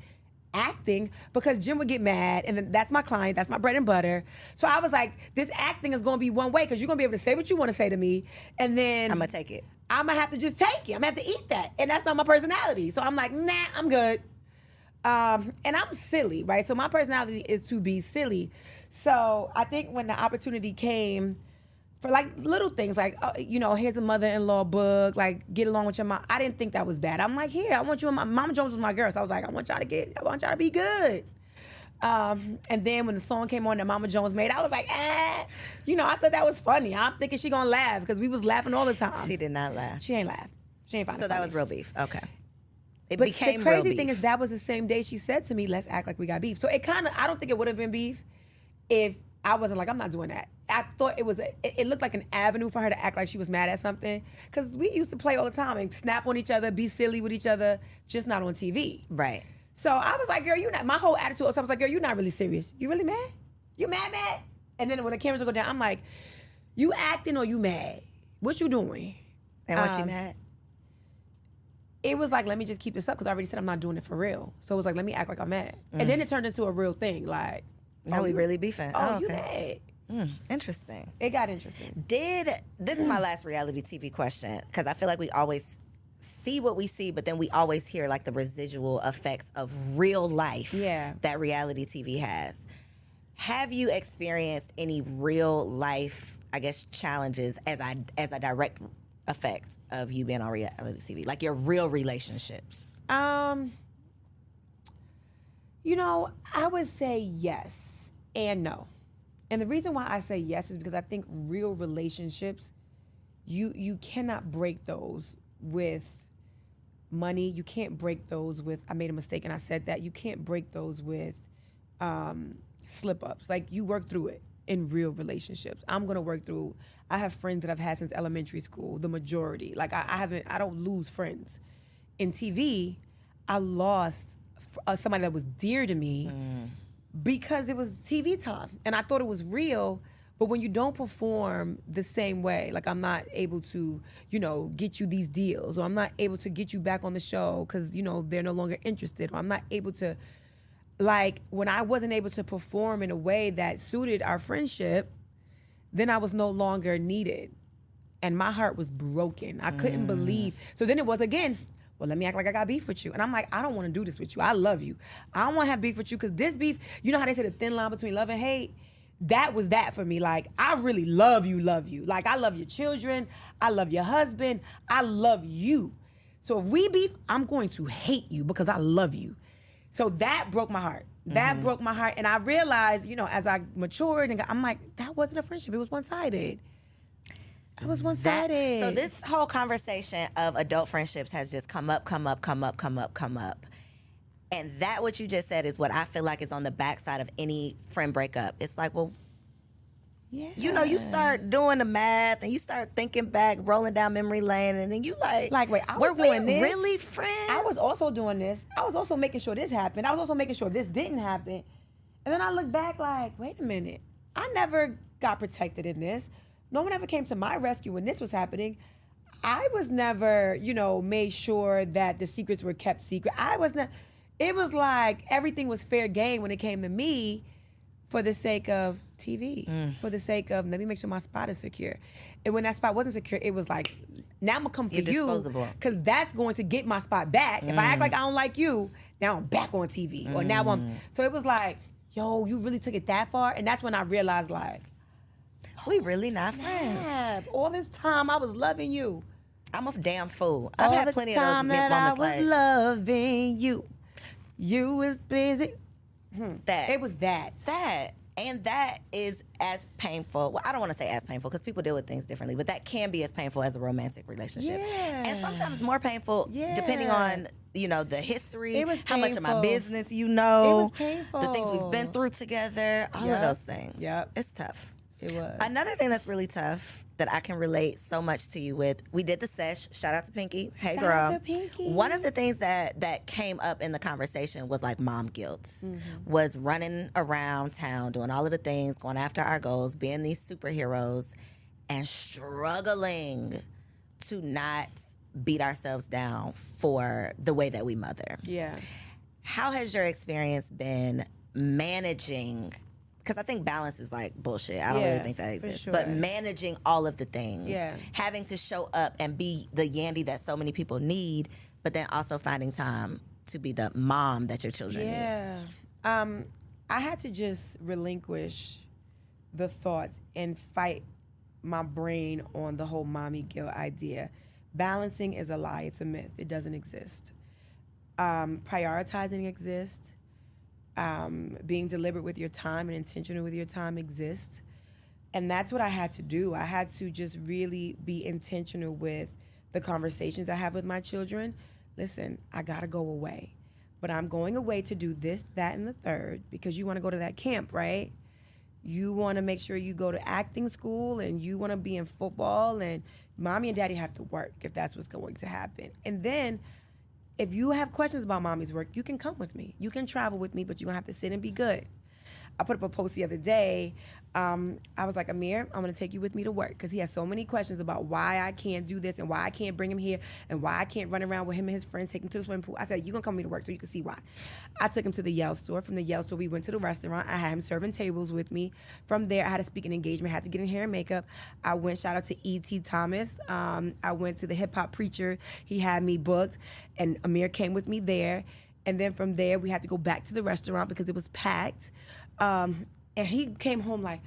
acting, because Jim would get mad, and then that's my client, that's my bread and butter. So I was like, this acting is going to be one way, because you're going to be able to say what you want to say to me, and then I'm going to take it. I'm going to have to just take it. I'm going to have to eat that. And that's not my personality. So I'm like, nah, I'm good. And I'm silly, right? So my personality is to be silly. So I think when the opportunity came for like little things, like, here's a mother-in-law book, like get along with your mom. I didn't think that was bad. I'm like, here, I want you and Mama Jones was my girl. So I was like, I want y'all to be good. And then when the song came on that Mama Jones made, I was like, I thought that was funny. I'm thinking she gonna laugh because we was laughing all the time. She did not laugh. She ain't laugh. She ain't find it So that funny. was real beef. Okay. It But became the crazy real beef. thing is that was the same day she said to me, let's act like we got beef. So it kind of, I don't think it would have been beef if I wasn't like, I'm not doing that. I thought it looked like an avenue for her to act like she was mad at something. Because we used to play all the time and snap on each other, be silly with each other, just not on TV. Right. So I was like, girl, my whole attitude all the time was like, girl, you're not really serious. You really mad? You mad? And then when the cameras would go down, I'm like, you acting or you mad? What you doing? And was she mad? It was like, let me just keep this up because I already said I'm not doing it for real. So it was like, let me act like I'm mad. And then it turned into a real thing. Like, Now we really beefing. Oh, okay. you mad? Interesting. It got interesting. This is my last reality TV question, because I feel like we always see what we see, but then we always hear like the residual effects of real life that reality TV has. Have you experienced any real life, I guess, challenges as a direct effect of you being on reality TV? Like your real relationships? I would say yes and no. And the reason why I say yes is because I think real relationships, you cannot break those with money. You can't break those with, I made a mistake and I said that. You can't break those with slip-ups. Like, you work through it in real relationships. I'm going to work through, I have friends that I've had since elementary school, the majority. Like, I don't lose friends. In TV, I lost somebody that was dear to me because it was TV time and I thought it was real. But when you don't perform the same way, like I'm not able to, get you these deals, or I'm not able to get you back on the show because, they're no longer interested, or I'm not able to, like, when I wasn't able to perform in a way that suited our friendship, then I was no longer needed. And my heart was broken. I couldn't believe. So then it was again, well, let me act like I got beef with you. And I'm like, I don't want to do this with you. I love you. I don't want to have beef with you because this beef, you know how they say the thin line between love and hate? That was that for me. Like, I really love you. Like, I love your children. I love your husband. I love you. So if we beef, I'm going to hate you because I love you. So that broke my heart. That broke my heart. And I realized, as I matured, and I'm like, that wasn't a friendship. It was one-sided. It was one-sided. So this whole conversation of adult friendships has just come up. And that what you just said is what I feel like is on the backside of any friend breakup. It's like, well, you start doing the math and you start thinking back, rolling down memory lane, and then you like, wait, I were was doing we this? really friends? I was also doing this. I was also making sure this happened. I was also making sure this didn't happen. And then I look back like, wait a minute. I never got protected in this. No one ever came to my rescue when this was happening. I was never, made sure that the secrets were kept secret. It was like everything was fair game when it came to me for the sake of TV, for the sake of, let me make sure my spot is secure. And when that spot wasn't secure, it was like, now I'm going to come for you because that's going to get my spot back. If I act like I don't like you, now I'm back on TV. Or now so it was like, yo, you really took it that far? And that's when I realized, like, we really not friends. All this time I was loving you. I'm a damn fool. I've had plenty of those moments that I was like loving you. You was busy. That. It was that. And that is as painful. Well, I don't want to say as painful because people deal with things differently, but that can be as painful as a romantic relationship. Yeah. And sometimes more painful depending on, the history, It was how much of my painful. business you It know, was painful. the things we've been through together, all of those things. Yep. It's tough. It was. Another thing that's really tough that I can relate so much to you with, we did the sesh. Shout out to Pinky. Hey, Shout girl. out to Pinky. One of the things that came up in the conversation was like mom guilt. Was running around town, doing all of the things, going after our goals, being these superheroes, and struggling to not beat ourselves down for the way that we mother. Yeah. How has your experience been managing? Because I think balance is like bullshit. I don't really think that exists. sure. But managing all of the things, Yeah. having to show up and be the Yandy that so many people need, but then also finding time to be the mom that your children need. Yeah. I had to just relinquish the thoughts and fight my brain on the whole mommy guilt idea. Balancing is a lie. It's a myth. It doesn't exist. Prioritizing exists. Being deliberate with your time and intentional with your time exists. And that's what I had to do. I had to just really be intentional with the conversations I have with my children. Listen, I gotta go away. But I'm going away to do this, that, and the third, because you wanna go to that camp, right? You wanna make sure you go to acting school and you wanna be in football, and mommy and daddy have to work if that's what's going to happen. And then if you have questions about mommy's work, you can come with me. You can travel with me, but you're gonna have to sit and be good. I put up a post the other day. I was like, Amir, I'm gonna take you with me to work, because he has so many questions about why I can't do this and why I can't bring him here and why I can't run around with him and his friends, take him to the swimming pool. I said, you're gonna come with me to work so you can see why. I took him to the Yale store. From the Yale store, we went to the restaurant. I had him serving tables with me. From there, I had a speaking engagement, had to get in hair and makeup. I went, shout out to E.T. Thomas. I went to the hip hop preacher. He had me booked, and Amir came with me there. And then from there, we had to go back to the restaurant because it was packed. And he came home like,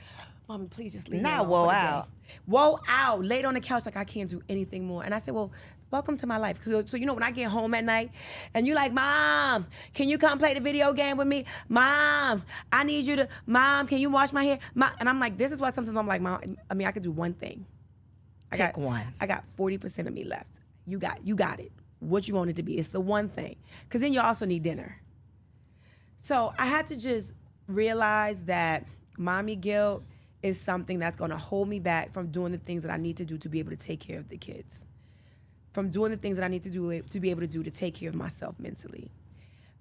Mommy, please just leave me alone Whoa for the out. day. Whoa out. Laid on the couch like I can't do anything more. And I said, well, welcome to my life. So you know, when I get home at night and you like, Mom, can you come play the video game with me? Mom, I need you to, Mom, can you wash my hair? And I'm like, this is why sometimes I'm like, Mom, I mean, I could do one thing. Pick one. I got 40% of me left. You got it. What you want it to be. It's the one thing. Because then you also need dinner. So I had to just realize that mommy guilt is something that's going to hold me back from doing the things that I need to do to be able to take care of the kids. From doing the things that I need to do to be able to do to take care of myself mentally.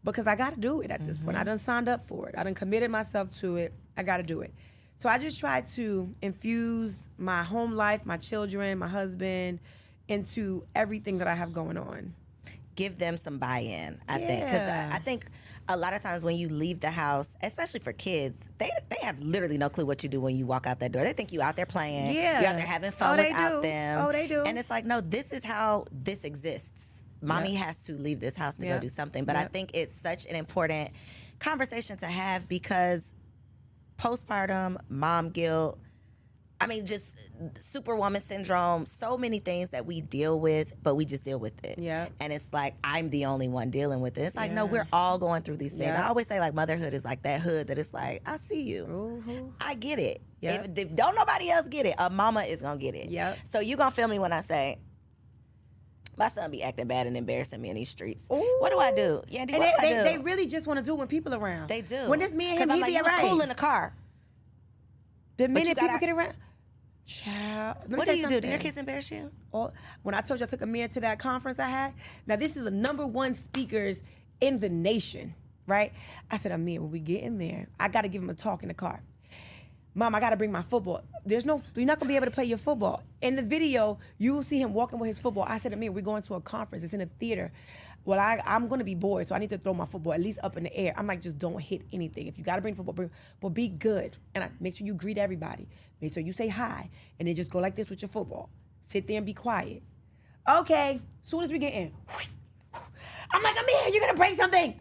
Because I got to do it at this point. I done signed up for it. I done committed myself to it. I got to do it. So I just try to infuse my home life, my children, my husband, into everything that I have going on. Give them some buy-in, I think. Because I think a lot of times when you leave the house, especially for kids, they have literally no clue what you do when you walk out that door. They think you out there playing. Yeah. You're out there having fun without them. Oh, they do. And it's like, no, this is how this exists. Mommy has to leave this house to go do something. But I think it's such an important conversation to have, because postpartum, mom guilt, I mean, just superwoman syndrome, so many things that we deal with, but we just deal with it. Yeah. And it's like, I'm the only one dealing with it. It's like, no, we're all going through these things. I always say, like, motherhood is like that hood that it's like, I see you. I get it. Yep. If don't nobody else get it, a mama is going to get it. Yep. So you going to feel me when I say, my son be acting bad and embarrassing me in these streets. Ooh. What do I do? Yandy, And what do I do? they really just want to do it when people are around. They do. When it's me and him, I'm he like, be you was alright. cool in the car. The minute gotta- people get around, child. let me What tell do you do? Do your something. kids embarrass you? When I told you I took Amir to that conference I had, now this is the #1 speakers in the nation, right? I said, Amir, when we get in there, I got to give him a talk in the car. Mom, I got to bring my football. You're not going to be able to play your football. In the video, you will see him walking with his football. I said, Amir, we're going to a conference. It's in a theater. Well, I'm going to be bored, so I need to throw my football at least up in the air. I'm like, just don't hit anything. If you got to bring football, but be good. And make sure you greet everybody. Make sure you say hi. And then just go like this with your football. Sit there and be quiet. Okay, soon as we get in. I'm like, Amir, you're going to break something.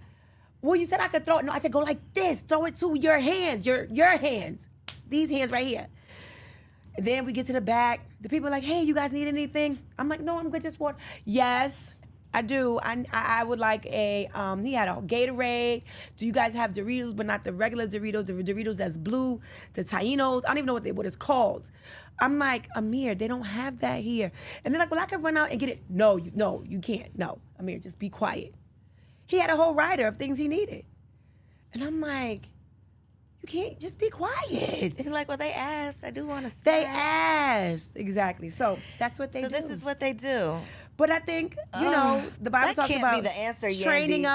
Well, you said I could throw it. No, I said, go like this. Throw it to your hands, your hands. These hands right here. And then we get to the back. The people are like, hey, you guys need anything? I'm like, no, I'm good, just water. Yes, I do. I would like a, he had a Gatorade. Do you guys have Doritos, but not the regular Doritos, the Doritos that's blue, the Taínos? I don't even know what it's called. I'm like, Amir, they don't have that here. And they're like, well, I can run out and get it. No, you can't. No, Amir, just be quiet. He had a whole rider of things he needed. And I'm like, You can't just be quiet. It's like, well, they asked. I do want to. They asked exactly. So that's what they do. So this is what they do. But I think the Bible that talks can't about be the answer, training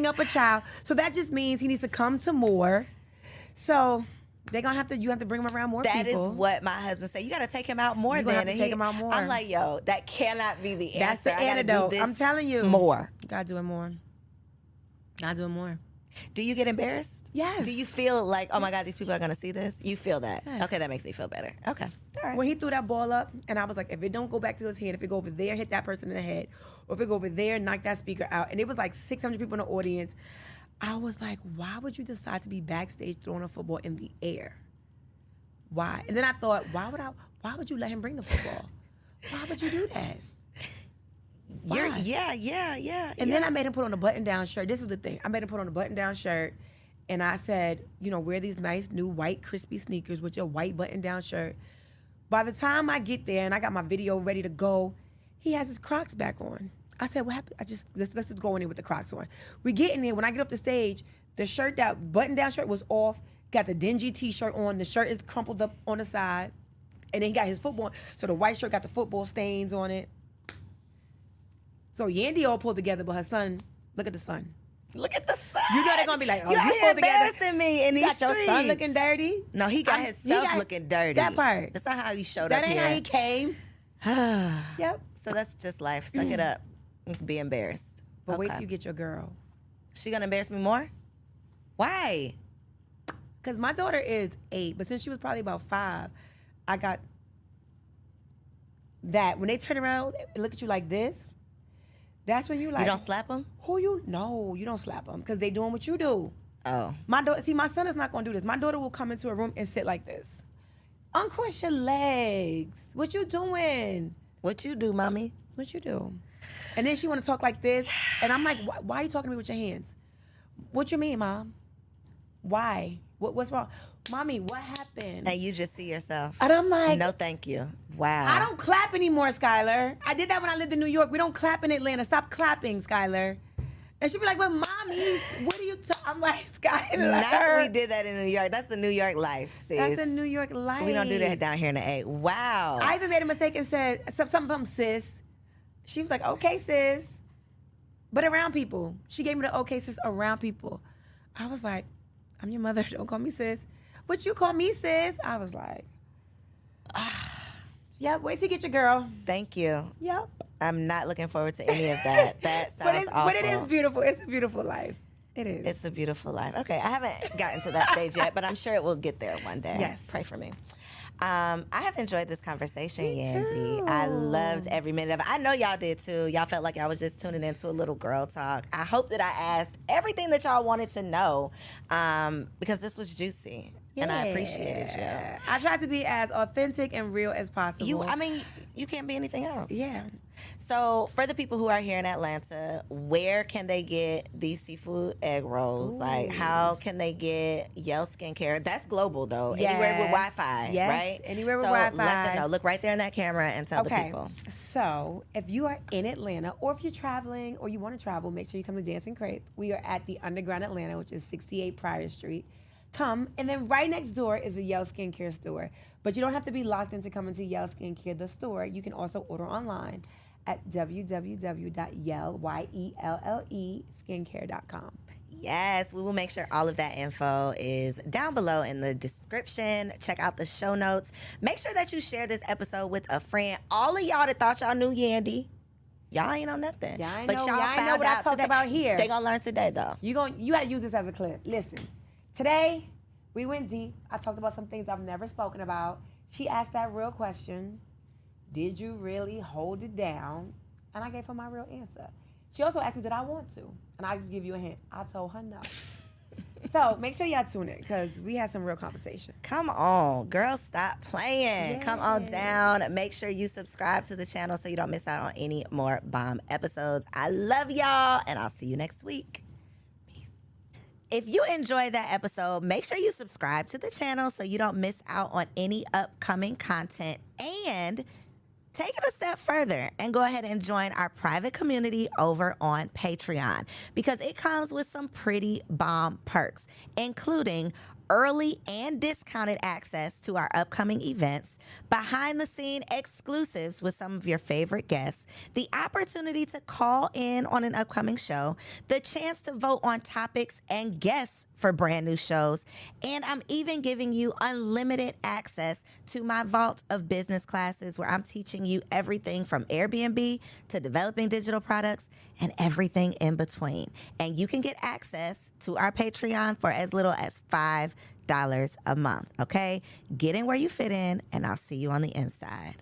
up a child. So that just means he needs to come to more. So they're gonna you have to bring him around more people. That is what my husband said. You got to take him out more. You're gonna have to take him out more. I'm like, yo, that cannot be the answer. That's the antidote. I'm telling you, more. You gotta do it more. Gotta do it more. Do you get embarrassed? Yes. Do you feel like, oh my God, these people are gonna see this? You feel that? Yes. Okay, that makes me feel better. Okay, all right. When he threw that ball up, and I was like, if it don't go back to his head, if it go over there, hit that person in the head, or if it go over there, knock that speaker out, and it was like 600 people in the audience. I was like, why would you decide to be backstage throwing a football in the air? Why? And then I thought, why would you let him bring the football? Why would you do that? Why? Yeah. And then I made him put on a button-down shirt. This was the thing. I made him put on a button-down shirt, and I said, wear these nice new white crispy sneakers with your white button-down shirt. By the time I get there and I got my video ready to go, he has his Crocs back on. I said, what happened? Let's just go in there with the Crocs on. We get in there. When I get off the stage, the shirt, that button-down shirt was off, got the dingy T-shirt on. The shirt is crumpled up on the side. And then he got his football. So the white shirt got the football stains on it. So Yandy all pulled together, but her son, look at the son. Look at the son. You know they're going to be like, oh, you pulled together. Embarrassing me in these got streets. Your son looking dirty? No, he got himself looking dirty. That part. That's not how he showed that up here. That ain't how he came. Yep. So that's just life. Suck it up. Be embarrassed. But wait till you get your girl. She going to embarrass me more? Why? Because my daughter is 8, but since she was probably about 5, I got that. When they turn around and look at you like this, that's when you like. You don't slap them? No, you don't slap them because they doing what you do. Oh. My daughter, see, my son is not going to do this. My daughter will come into a room and sit like this. Uncross your legs. What you doing? What you do, mommy? What you do? And then she want to talk like this. And I'm like, why are you talking to me with your hands? What you mean, Mom? Why? What's wrong? Mommy, what happened? And you just see yourself. And I'm like, no, thank you. Wow. I don't clap anymore, Skylar. I did that when I lived in New York. We don't clap in Atlanta. Stop clapping, Skylar. And she'd be like, but Mommy, what are you I'm like, Skylar. Not we did that in New York. That's the New York life, sis. That's the New York life. We don't do that down here in the A. Wow. I even made a mistake and said, something from sis. She was like, okay, sis. But around people. She gave me the okay, sis, around people. I was like, I'm your mother. Don't call me sis. But you call me sis. I was like, yep, wait till you get your girl. Thank you. Yep. I'm not looking forward to any of that. That sounds awful. But it is beautiful. It's a beautiful life. It is. It's a beautiful life. Okay, I haven't gotten to that stage yet, but I'm sure it will get there one day. Yes. Pray for me. I have enjoyed this conversation, Me Yandy. too. I loved every minute of it. I know y'all did too. Y'all felt like y'all was just tuning into a little girl talk. I hope that I asked everything that y'all wanted to know because this was juicy. Yeah. And I appreciated you. I tried to be as authentic and real as possible. You can't be anything else. Yeah. So for the people who are here in Atlanta, where can they get these seafood egg rolls? Ooh. Like, how can they get Yell Skincare? That's global, though. Yes. Anywhere with Wi-Fi, yes. right? Anywhere with so Wi-Fi. Let them know. Look right there in that camera and tell the people. So if you are in Atlanta or if you're traveling or you want to travel, make sure you come to Dancing Crepe. We are at the Underground Atlanta, which is 68 Pryor Street. Come, and then right next door is a Yell Skincare store. But you don't have to be locked into coming to Yell Skincare, the store. You can also order online at www.skincare.com. Yes, we will make sure all of that info is down below in the description. Check out the show notes. Make sure that you share this episode with a friend. All of y'all that thought y'all knew Yandy, y'all ain't know nothing. Y'all ain't but know, y'all y'all found know what out I talked today. about here. They gonna learn today though. You gotta use this as a clip. Listen, today we went deep. I talked about some things I've never spoken about. She asked that real question. Did you really hold it down? And I gave her my real answer. She also asked me, did I want to? And I just give you a hint. I told her no. So make sure y'all tune in because we had some real conversation. Come on, girl, stop playing. Yes. Come on down. Make sure you subscribe to the channel so you don't miss out on any more bomb episodes. I love y'all, and I'll see you next week. If you enjoyed that episode, make sure you subscribe to the channel so you don't miss out on any upcoming content. And take it a step further and go ahead and join our private community over on Patreon because it comes with some pretty bomb perks, including early and discounted access to our upcoming events, behind-the-scene exclusives with some of your favorite guests, the opportunity to call in on an upcoming show, the chance to vote on topics and guests for brand new shows, and I'm even giving you unlimited access to my vault of business classes where I'm teaching you everything from Airbnb to developing digital products and everything in between. And you can get access to our Patreon for as little as $5 a month, okay? Get in where you fit in, and I'll see you on the inside.